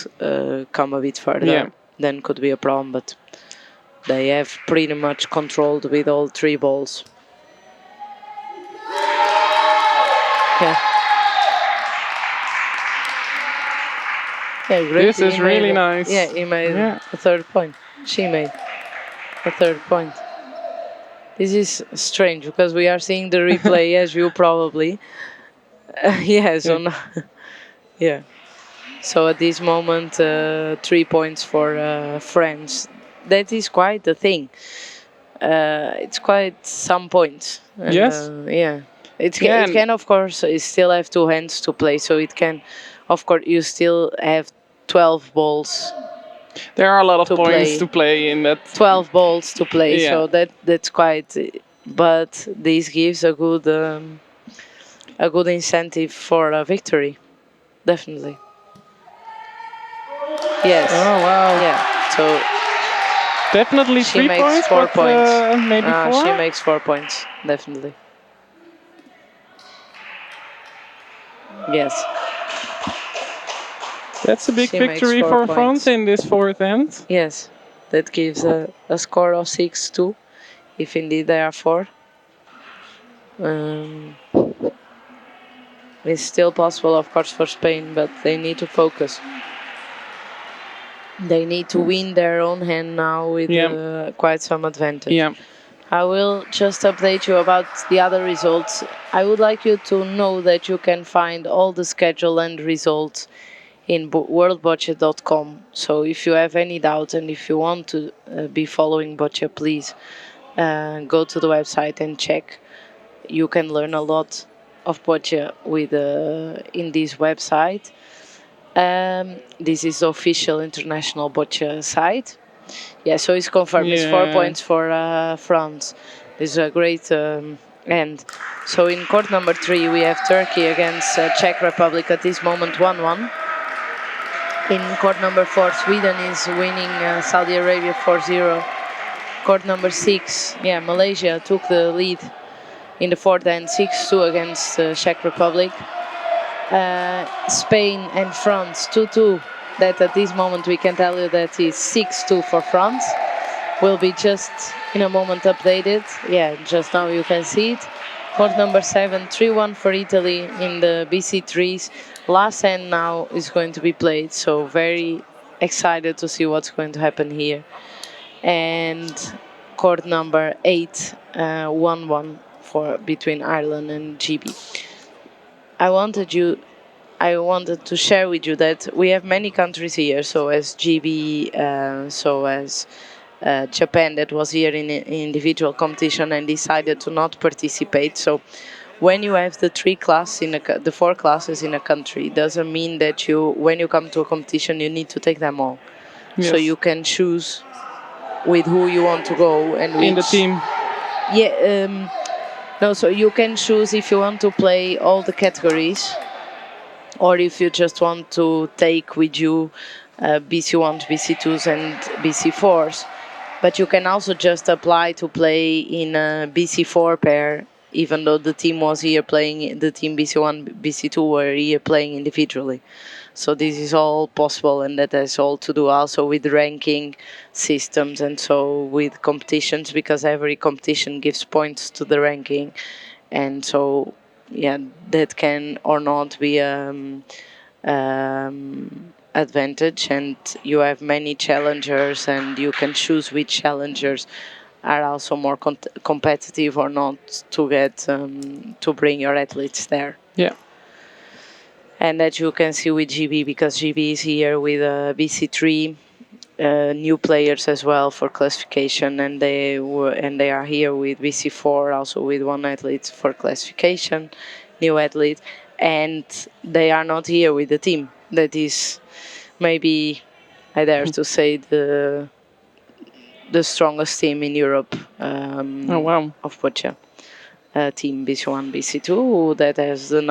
Speaker 1: come a bit further, then could be a problem. But they have pretty much controlled with all 3 balls. Yeah. Yeah, great.
Speaker 2: This is really nice.
Speaker 1: Yeah, he made a third point. She made a third point. This is strange because we are seeing the replay as you probably. Yes, on. Yeah. So at this moment, 3 points for France. That is quite a thing. It's quite some points. And,
Speaker 2: Yes.
Speaker 1: yeah.
Speaker 2: Yeah,
Speaker 1: It can, of course, it still have two hands to play. So it can, of course, you still have 12 balls
Speaker 2: there are a lot of
Speaker 1: to
Speaker 2: points
Speaker 1: play.
Speaker 2: to play in that.
Speaker 1: 12 balls to play.
Speaker 2: Yeah.
Speaker 1: So that's quite. But this gives a good incentive for a victory. Definitely. Yes.
Speaker 2: Oh wow.
Speaker 1: Yeah. So
Speaker 2: Definitely
Speaker 1: she
Speaker 2: 3
Speaker 1: makes
Speaker 2: points,
Speaker 1: 4
Speaker 2: but
Speaker 1: points.
Speaker 2: maybe 4.
Speaker 1: She makes 4 points. Definitely. Yes.
Speaker 2: That's a big
Speaker 1: She makes
Speaker 2: victory
Speaker 1: 4
Speaker 2: for France
Speaker 1: points.
Speaker 2: in this fourth end.
Speaker 1: Yes. That gives a score of 6-2, if indeed there are 4. It's still possible, of course, for Spain, but they need to focus. They need to win their own hand now with quite some advantage.
Speaker 2: Yeah.
Speaker 1: I will just update you about the other results. I would like you to know that you can find all the schedule and results in worldboccia.com. So if you have any doubt and if you want to be following Boccia, please go to the website and check. You can learn a lot of Boccia with in this website. This is the official international Boccia site. Yeah, so it's confirmed. It's 4 points for France. This is a great end. So in court number 3, we have Turkey against Czech Republic at this moment 1-1. In court number 4, Sweden is winning Saudi Arabia 4-0. Court number 6, Malaysia took the lead in the fourth end 6-2 against Czech Republic. Spain and France 2-2. That at this moment we can tell you that is 6-2 for France. Will be just in a moment updated. Yeah, just now you can see it. Court number 7, 3-1 for Italy in the BC3s. Last end now is going to be played, so very excited to see what's going to happen here. And court number 8, 1-1 for between Ireland and GB. I wanted to share with you that we have many countries here, so as GB, so as Japan that was here in individual competition and decided to not participate. So when you have the 4 classes in a country, it doesn't mean that when you come to a competition, you need to take them all.
Speaker 2: Yes.
Speaker 1: So you can choose with who you want to go and which.
Speaker 2: In the team.
Speaker 1: Yeah. No, so you can choose if you want to play all the categories, or if you just want to take with you BC1, BC2s and BC4s. But you can also just apply to play in a BC4 pair, even though the team was here playing, the team BC1, BC2 were here playing individually. So this is all possible, and that has all to do also with ranking systems and so with competitions, because every competition gives points to the ranking. And so, yeah, that can or not be advantage, and you have many challengers and you can choose which challengers are also more competitive or not to get to bring your athletes there.
Speaker 2: Yeah.
Speaker 1: And that you can see with GB, because GB is here with BC3 new players as well for classification, and they are here with BC4 also with 1 athlete for classification, new athlete, and they are not here with the team. That is maybe, I dare to say, the strongest team in Europe of Boccia. Team BC1, BC2 that has the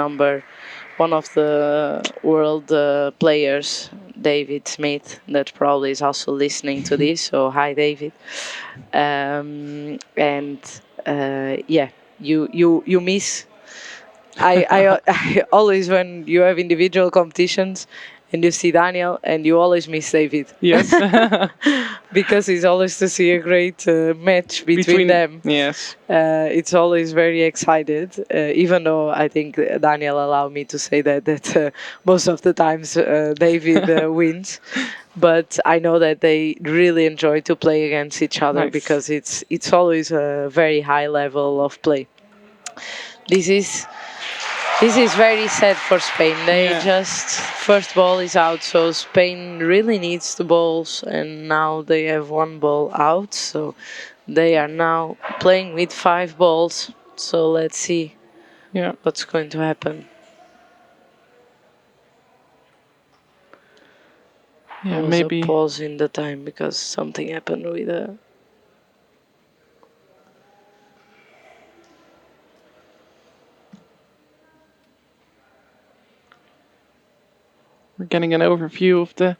Speaker 1: one of the world players, David Smith, that probably is also listening to this. So hi, David. You miss. I always, when you have individual competitions and you see Daniel, and you always miss David.
Speaker 2: Yes.
Speaker 1: Because it's always to see a great match between them.
Speaker 2: Yes.
Speaker 1: It's always very excited, even though I think Daniel allowed me to say that most of the times David wins. but I know that they really enjoy to play against each other
Speaker 2: Nice.
Speaker 1: because it's always a very high level of play. This is very sad for Spain. They
Speaker 2: Yeah.
Speaker 1: just first ball is out, so Spain really needs the balls, and now they have one ball out, so they are now playing with 5 balls. So let's see
Speaker 2: Yeah.
Speaker 1: what's going to happen.
Speaker 2: Yeah,
Speaker 1: There was
Speaker 2: maybe.
Speaker 1: a pause in the time because something happened with the.
Speaker 2: We're getting an overview of the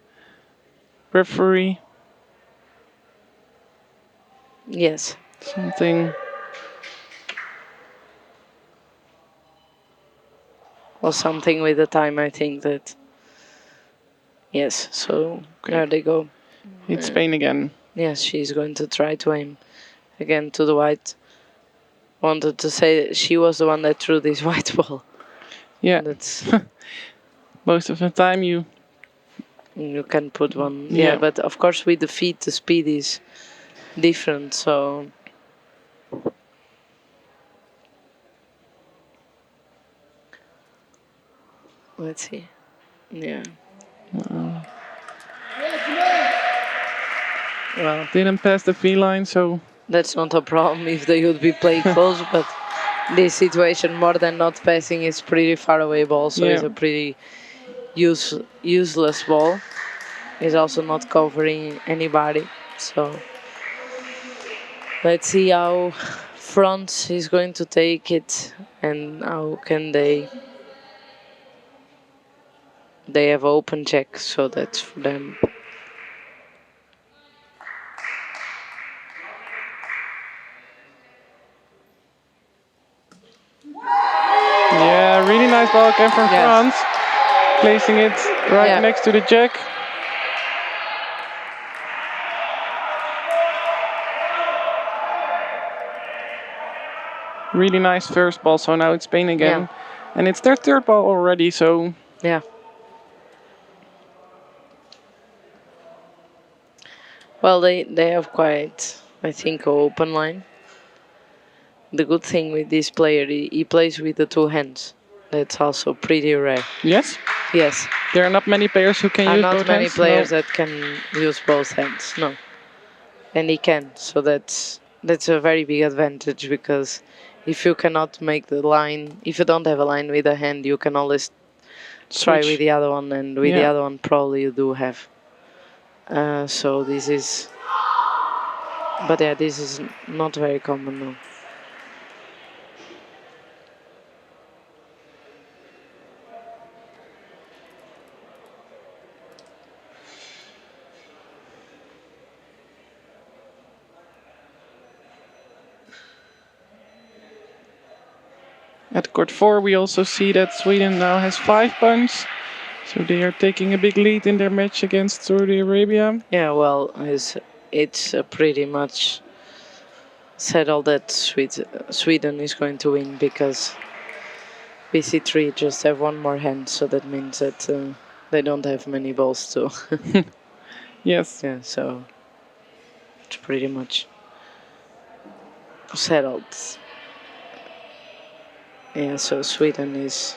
Speaker 2: referee.
Speaker 1: Yes.
Speaker 2: Something.
Speaker 1: Or something with the time, I think that. Yes, so
Speaker 2: Okay.
Speaker 1: there they go.
Speaker 2: It's Spain again.
Speaker 1: Yes, she's going to try to aim again to the white. Wanted to say that she was the one that threw this white ball.
Speaker 2: Yeah.
Speaker 1: That's
Speaker 2: Most of the time you
Speaker 1: can put one. Yeah, but of course with the feet the speed is different, so let's see. Yeah. Well,
Speaker 2: didn't pass the V line, so
Speaker 1: that's not a problem if they would be playing close, but this situation more than not passing is pretty far away ball, so it's a pretty useless ball. It's also not covering anybody, so let's see how France is going to take it and how can they have open check, so that's for them.
Speaker 2: yeah, really nice ball again from
Speaker 1: Yes.
Speaker 2: France. Placing it right next to the jack. Really nice first ball, so now it's Spain again. And it's their third ball already, so...
Speaker 1: Yeah. Well, they have quite, I think, an open line. The good thing with this player, he plays with the 2 hands. That's also pretty rare.
Speaker 2: Yes?
Speaker 1: Yes.
Speaker 2: There are not many players who can use both hands?
Speaker 1: Not many players that can use both hands, no. And he can, so that's a very big advantage because if you cannot make the line, if you don't have a line with a hand, you can always try with the other one, and with the other one probably you do have. So this is, but yeah, this is not very common though.
Speaker 2: At court 4 we also see that Sweden now has 5 points. So they are taking a big lead in their match against Saudi Arabia.
Speaker 1: Yeah, well, it's pretty much settled that Sweden is going to win because BC3 just have one more hand, so that means that they don't have many balls too.
Speaker 2: Yes.
Speaker 1: Yeah, so it's pretty much settled. Yeah, so Sweden is.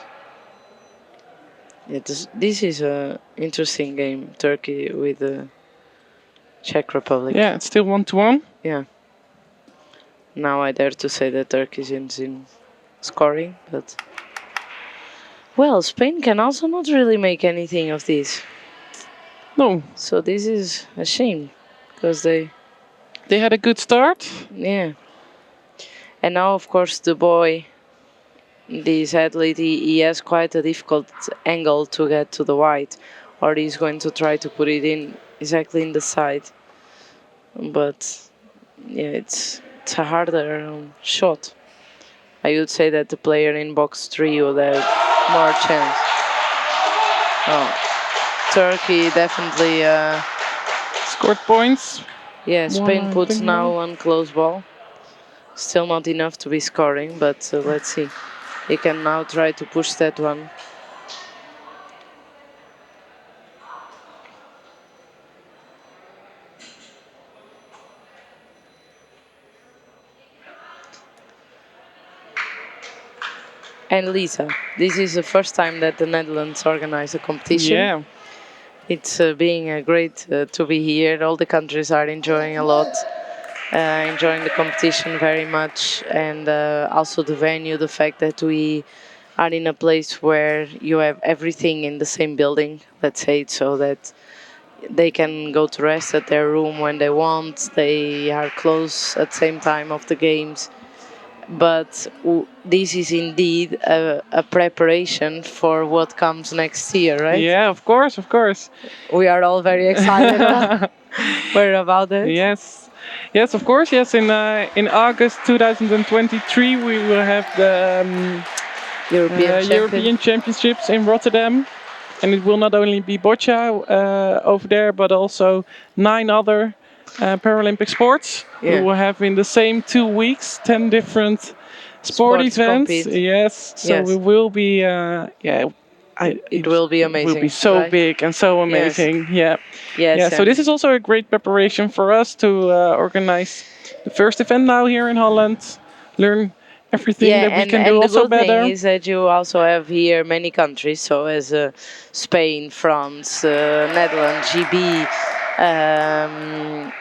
Speaker 1: Yeah, this is a interesting game. Turkey with the Czech Republic.
Speaker 2: Yeah, it's still 1-1.
Speaker 1: Yeah. Now I dare to say that Turkey is in scoring, but well, Spain can also not really make anything of this.
Speaker 2: No.
Speaker 1: So this is a shame because they
Speaker 2: had a good start.
Speaker 1: Yeah. And now, of course, the boy, this athlete, he has quite a difficult angle to get to the white, or he's going to try to put it in exactly in the side. But yeah, it's a harder shot. I would say that the player in box 3 would have more chance. Oh, Turkey definitely
Speaker 2: scored points.
Speaker 1: Yeah, Spain puts now one close ball. Still not enough to be scoring, but let's see. He can now try to push that one. And Lisa, this is the first time that the Netherlands organize a competition.
Speaker 2: Yeah.
Speaker 1: It's being great to be here. All the countries are enjoying a lot, enjoying the competition very much, and also the venue, the fact that we are in a place where you have everything in the same building, let's say it, so that they can go to rest at their room when they want. They are close at the same time of the games. But this is indeed a preparation for what comes next year, right?
Speaker 2: Yeah, of course, of course.
Speaker 1: We are all very excited about it.
Speaker 2: Yes, yes, of course. Yes, in August 2023 we will have the European Championships in Rotterdam, and it will not only be Boccia over there, but also 9 other Paralympic sports. We will have in the same 2 weeks 10 different sports events.
Speaker 1: Compete.
Speaker 2: Yes, so we will be
Speaker 1: it will be amazing.
Speaker 2: It will be so
Speaker 1: right?
Speaker 2: big and so amazing.
Speaker 1: Yes.
Speaker 2: Yeah. So this is also a great preparation for us to organize the first event now here in Holland. Learn everything that we can do also better.
Speaker 1: And the good thing is that you also have here many countries, so as Spain, France, Netherlands, GB,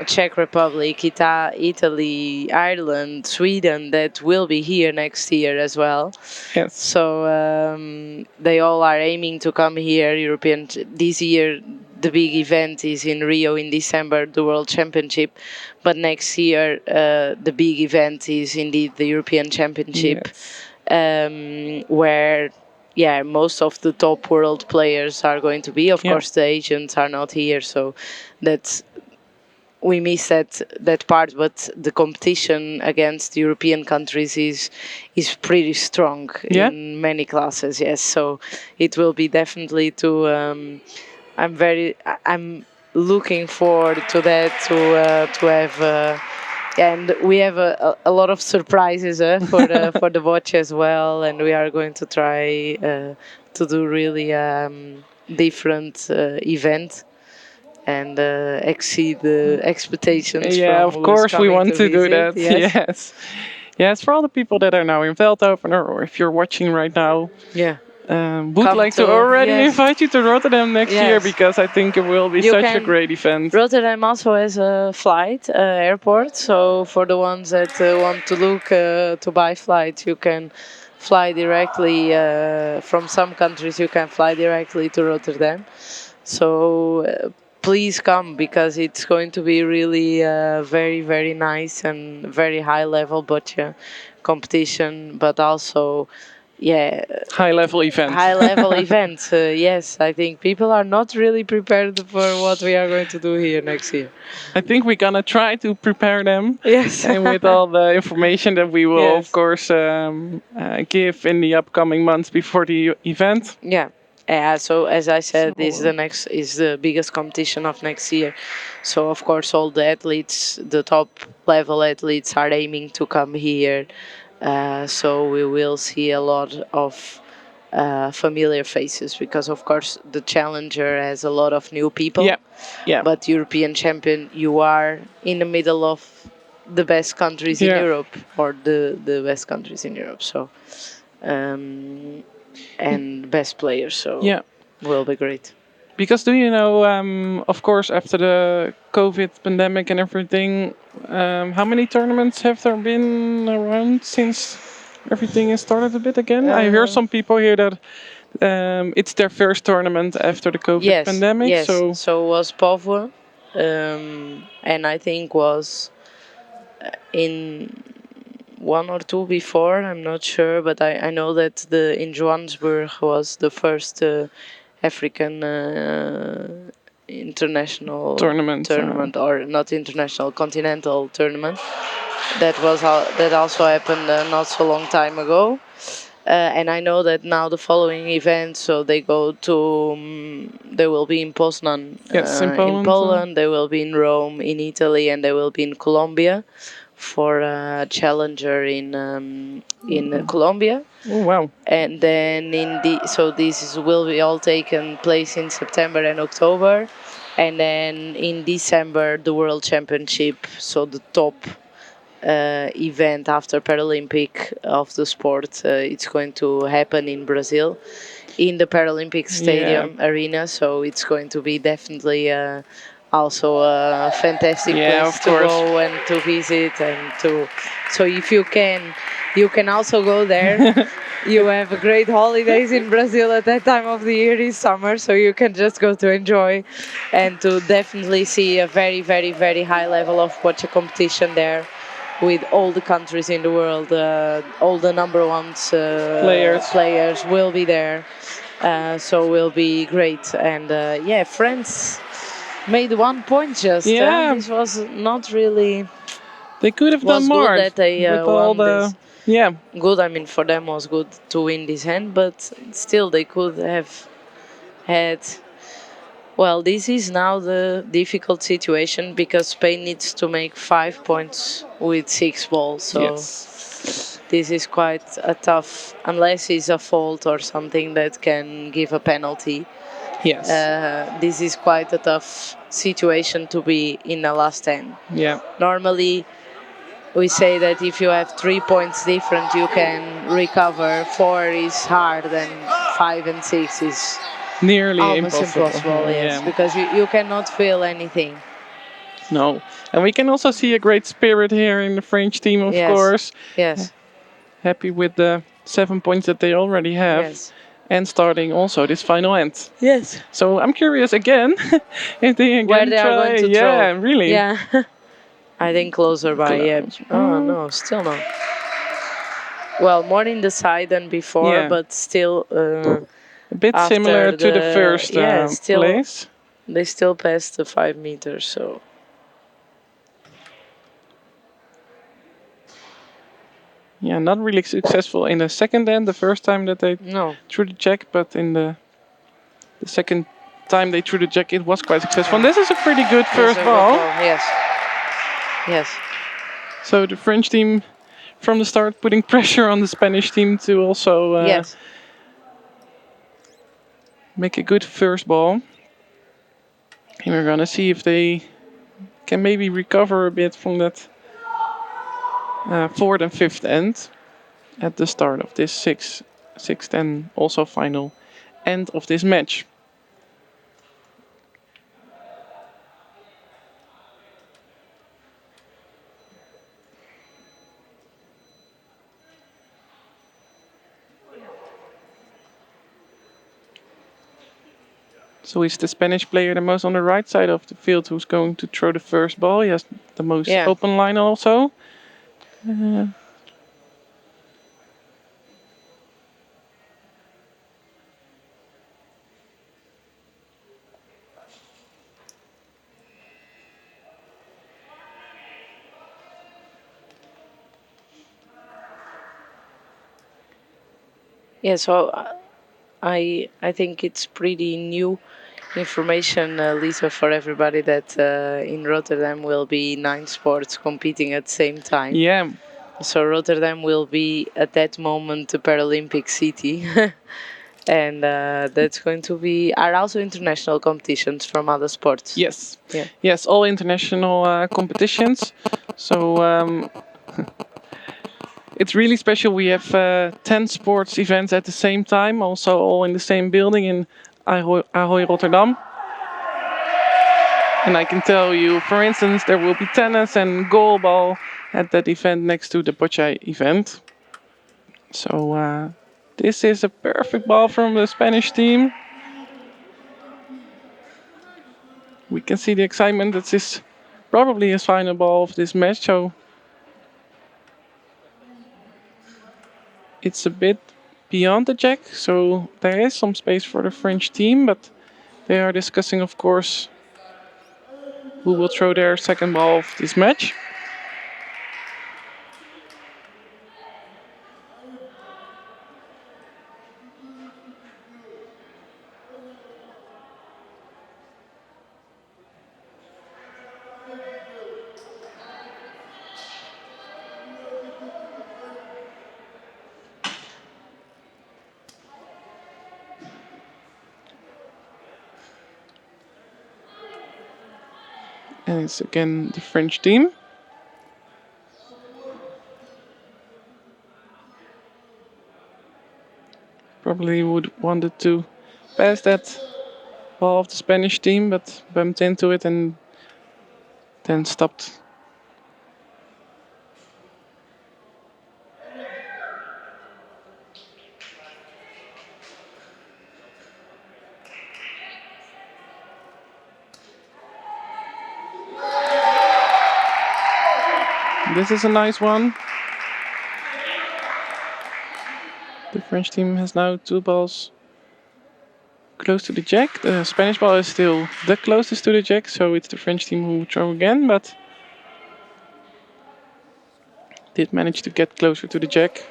Speaker 1: Czech Republic, Italy, Ireland, Sweden, that will be here next year as well.
Speaker 2: Yes.
Speaker 1: So they all are aiming to come here. This year, the big event is in Rio in December, the World Championship. But next year, the big event is indeed the European Championship, where most of the top world players are going to be. Of course, the agents are not here, so that's we miss that part. But the competition against European countries is pretty strong in many classes. Yes, so it will be definitely to. I'm looking forward to that to have. And we have a lot of surprises for the watch as well, and we are going to try to do really different event and exceed the expectations.
Speaker 2: Yeah,
Speaker 1: from
Speaker 2: of course we want to do
Speaker 1: visit.
Speaker 2: that. Yes. Yes, for all the people that are now in Veldhoven, or if you're watching right now.
Speaker 1: Yeah.
Speaker 2: Would like to already invite you to Rotterdam next year, because I think it will be such a great event.
Speaker 1: Rotterdam also has a flight airport, so for the ones that want to look to buy flights, you can fly directly from some countries. You can fly directly to Rotterdam. So please come, because it's going to be really very, very nice and very high level Boccia competition, but also
Speaker 2: high level events.
Speaker 1: Yes, I think people are not really prepared for what we are going to do here next year.
Speaker 2: I think we're gonna try to prepare them.
Speaker 1: Yes.
Speaker 2: And with all the information that we will, of course, give in the upcoming months before the event.
Speaker 1: Yeah. So as I said, this is the biggest competition of next year. So of course, all the athletes, the top level athletes, are aiming to come here. So we will see a lot of familiar faces, because of course the challenger has a lot of new people.
Speaker 2: Yeah.
Speaker 1: But European champion, you are in the middle of the best countries in Europe, or the best countries in Europe. So and best players. So will be great.
Speaker 2: Because do you know, of course, after the COVID pandemic and everything, how many tournaments have there been around since everything has started a bit again? I hear some people here that it's their first tournament after the COVID pandemic.
Speaker 1: Yes, so was Povo, and I think was in one or two before, I'm not sure, but I know that in Johannesburg was the first African international
Speaker 2: tournament,
Speaker 1: or not international, continental tournament. That also happened not so long time ago. And I know that now the following events, so they go to, they will be in Poznan, in Poland, they will be in Rome, in Italy, and they will be in Colombia for a challenger in Colombia.
Speaker 2: Oh, wow.
Speaker 1: And then this will be all taken place in September and October. And then in December, the World Championship, so the top event after Paralympic of the sport. It's going to happen in Brazil, in the Paralympic Stadium arena. So it's going to be definitely also a fantastic place to go and to visit and to. So if you can also go there. You have a great holidays in Brazil at that time of the year is summer, so you can just go to enjoy and to definitely see a very, very, very high level of bocce competition there with all the countries in the world. All the number ones players will be there, so will be great. And yeah, France made 1 point just.
Speaker 2: Yeah.
Speaker 1: This was not really.
Speaker 2: They could have done
Speaker 1: Was
Speaker 2: more
Speaker 1: good that they
Speaker 2: with all
Speaker 1: won
Speaker 2: the
Speaker 1: this.
Speaker 2: yeah.
Speaker 1: Good, I mean, for them was good to win this hand, but still they could have had. Well, this is now the difficult situation because Spain needs to make 5 points with 6 balls. So
Speaker 2: Yes.
Speaker 1: this is quite a tough, unless it's a fault or something that can give a penalty.
Speaker 2: Yes.
Speaker 1: This is quite a tough situation to be in the last 10.
Speaker 2: Yeah.
Speaker 1: Normally, we say that if you have 3 points different, you can recover. 4 is hard, and 5 and 6 is
Speaker 2: Nearly
Speaker 1: almost
Speaker 2: impossible.
Speaker 1: impossible. Yes,
Speaker 2: Yeah.
Speaker 1: because you cannot feel anything.
Speaker 2: No. And we can also see a great spirit here in the French team, of course.
Speaker 1: Yes.
Speaker 2: Happy with the 7 points that they already have.
Speaker 1: Yes.
Speaker 2: And starting also this final end.
Speaker 1: Yes.
Speaker 2: So I'm curious again if they again
Speaker 1: Where they
Speaker 2: try.
Speaker 1: are going to
Speaker 2: yeah,
Speaker 1: throw.
Speaker 2: really.
Speaker 1: Yeah. I think closer by. Yeah.
Speaker 2: Close.
Speaker 1: Oh no, still not. Well, more in the side than before,
Speaker 2: Yeah.
Speaker 1: but still.
Speaker 2: A bit
Speaker 1: After
Speaker 2: similar to the first
Speaker 1: still
Speaker 2: place.
Speaker 1: they still passed the 5 meters. So
Speaker 2: Yeah, not really successful in the second end, the first time that they
Speaker 1: no.
Speaker 2: threw the jack, but in the second time they threw the jack, it was quite successful. And this is a pretty good first ball.
Speaker 1: Yes. Yes.
Speaker 2: So the French team, from the start, putting pressure on the Spanish team to also
Speaker 1: Yes.
Speaker 2: make a good first ball. And we're gonna see if they can maybe recover a bit from that fourth and fifth end at the start of this sixth and also final end of this match. So is the Spanish player the most on the right side of the field who's going to throw the first ball? He has the most open line also.
Speaker 1: Yeah, so I think it's pretty new information, Lisa, for everybody that in Rotterdam will be 9 sports competing at the same time.
Speaker 2: Yeah.
Speaker 1: So Rotterdam will be at that moment a Paralympic city. And that's going to be are also international competitions from other sports.
Speaker 2: Yes.
Speaker 1: Yeah.
Speaker 2: Yes, all international competitions. So it's really special. We have 10 sports events at the same time, also all in the same building in Ahoy, Rotterdam. And I can tell you, for instance, there will be tennis and goalball at that event next to the Boccia event. So this is a perfect ball from the Spanish team. We can see the excitement. This is probably his final ball of this match. So it's a bit beyond the jack. So there is some space for the French team, but they are discussing, of course, who will throw their second ball of this match. And it's again the French team. Probably would wanted to pass that ball of the Spanish team, but bumped into it and then stopped. This is a nice one. The French team has now 2 balls close to the jack. The Spanish ball is still the closest to the jack, so it's the French team who throw again, but did manage to get closer to the jack.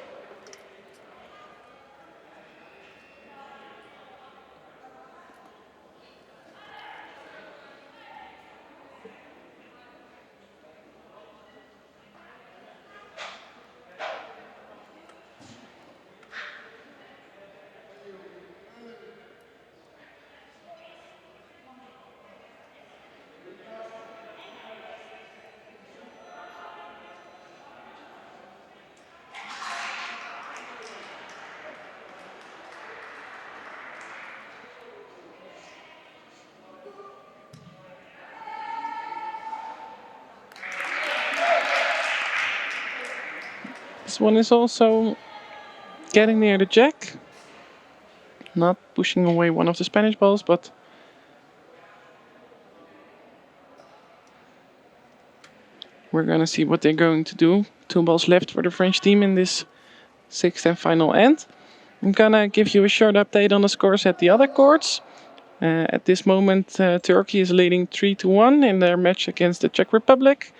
Speaker 2: This one is also getting near the jack. Not pushing away one of the Spanish balls, but we're gonna see what they're going to do. 2 balls left for the French team in this 6th and final end. I'm gonna give you a short update on the scores at the other courts. At this moment, Turkey is leading 3-1 in their match against the Czech Republic.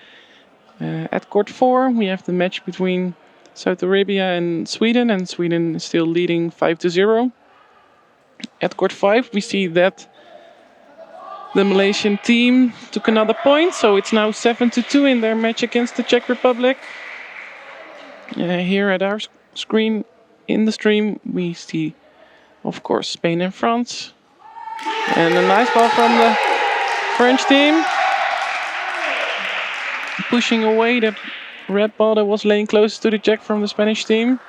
Speaker 2: At court 4, we have the match between Saudi Arabia and Sweden is still leading 5-0. At court 5, we see that the Malaysian team took another point, so it's now 7-2 in their match against the Czech Republic. Here at our screen in the stream, we see, of course, Spain and France. And a nice ball from the French team. Pushing away the red ball that was laying close to the jack from the Spanish team.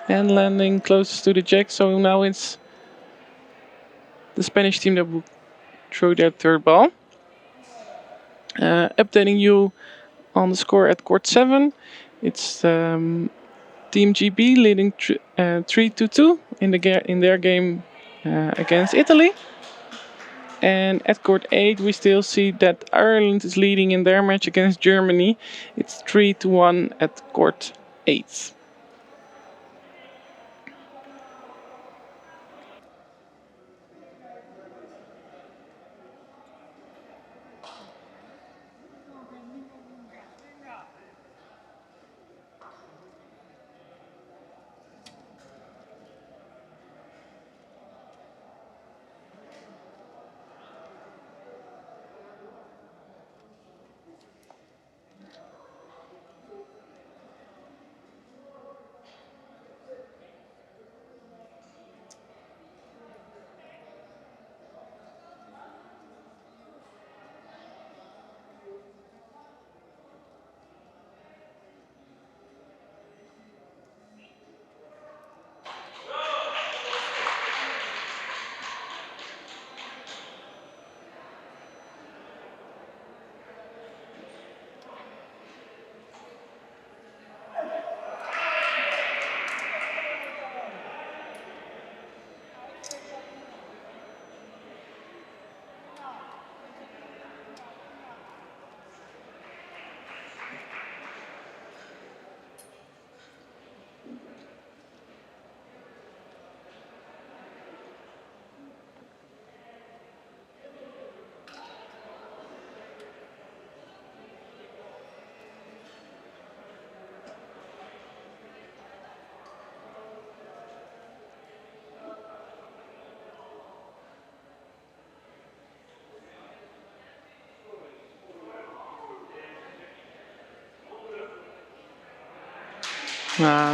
Speaker 2: And landing closest to the jack, so now it's the Spanish team that will throw their 3rd ball. Updating you on the score at court 7. It's Team GB leading 3-2 in their game against Italy. And at court 8, we still see that Ireland is leading in their match against Germany. It's 3-1 at court 8.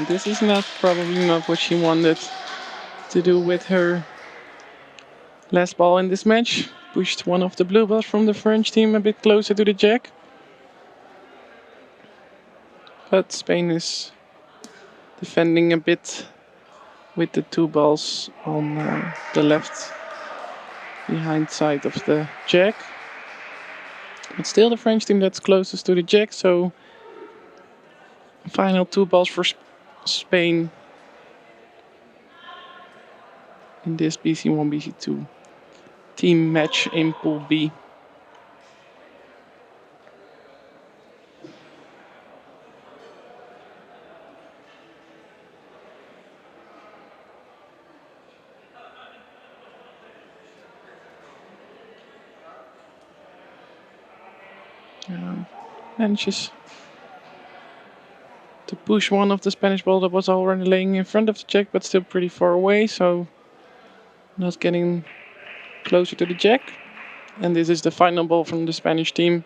Speaker 2: This is probably not what she wanted to do with her last ball in this match. Pushed one of the blue balls from the French team a bit closer to the jack. But Spain is defending a bit with the 2 balls on the left behind side of the jack. It's still the French team that's closest to the jack, so final 2 balls for Spain in this BC1, BC2 team match in Pool B. Manages to push one of the Spanish ball that was already laying in front of the jack, but still pretty far away, so not getting closer to the jack. And this is the final ball from the Spanish team.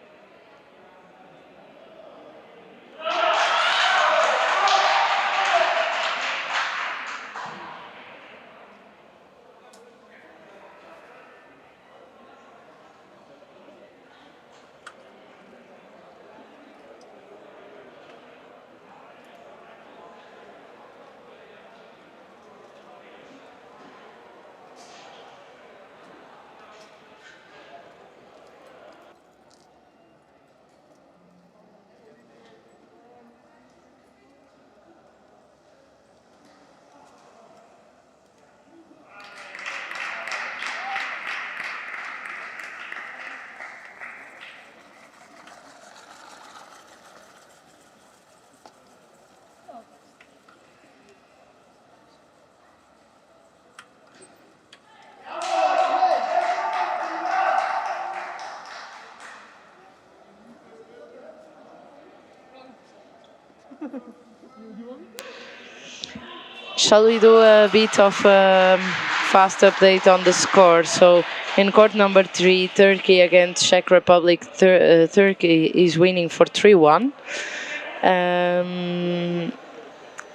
Speaker 1: Shall we do a bit of fast update on the score? So in court number 3, Turkey against Czech Republic, Turkey is winning for 3-1.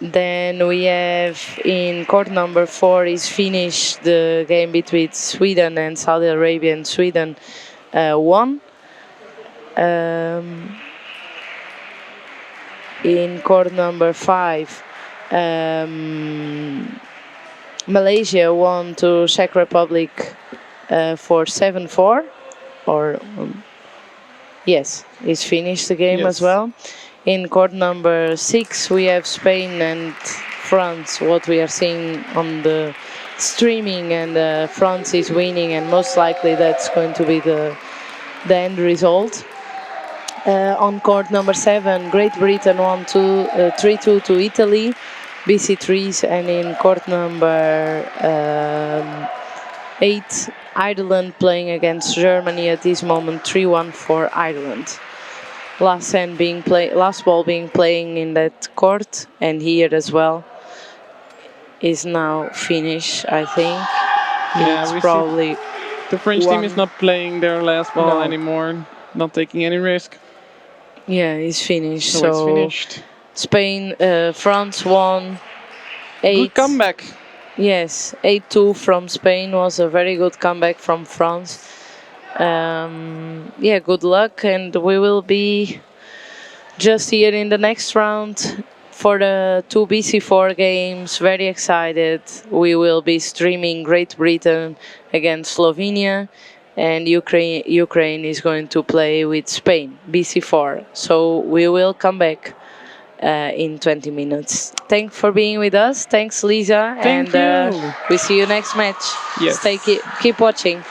Speaker 1: Then we have in court number 4 is finished the game between Sweden and Saudi Arabia, and Sweden won. In court number 5, Malaysia won to Czech Republic for 7-4, or yes, it's finished the game as well. In court number 6, we have Spain and France, what we are seeing on the streaming, and France is winning, and most likely that's going to be the end result. On court number 7, Great Britain won 3-2 to Italy, BC3s, and in court number 8, Ireland playing against Germany at this moment, 3-1 for Ireland. Last ball being playing in that court, and here as well, is now finished, I think.
Speaker 2: Yeah,
Speaker 1: it's probably
Speaker 2: the French team is not playing their last ball anymore, not taking any risk.
Speaker 1: Yeah, it's finished.
Speaker 2: So it's finished.
Speaker 1: Spain, France won 8.
Speaker 2: Good comeback.
Speaker 1: Yes, 8-2 from Spain was a very good comeback from France. Yeah, good luck, and we will be just here in the next round for the 2 BC4 games. Very excited. We will be streaming Great Britain against Slovenia, and Ukraine is going to play with Spain, BC4. So we will come back in 20 minutes. Thanks for being with us. Thanks, Lisa.
Speaker 2: Thank you.
Speaker 1: We see you next match.
Speaker 2: Yes.
Speaker 1: Keep watching.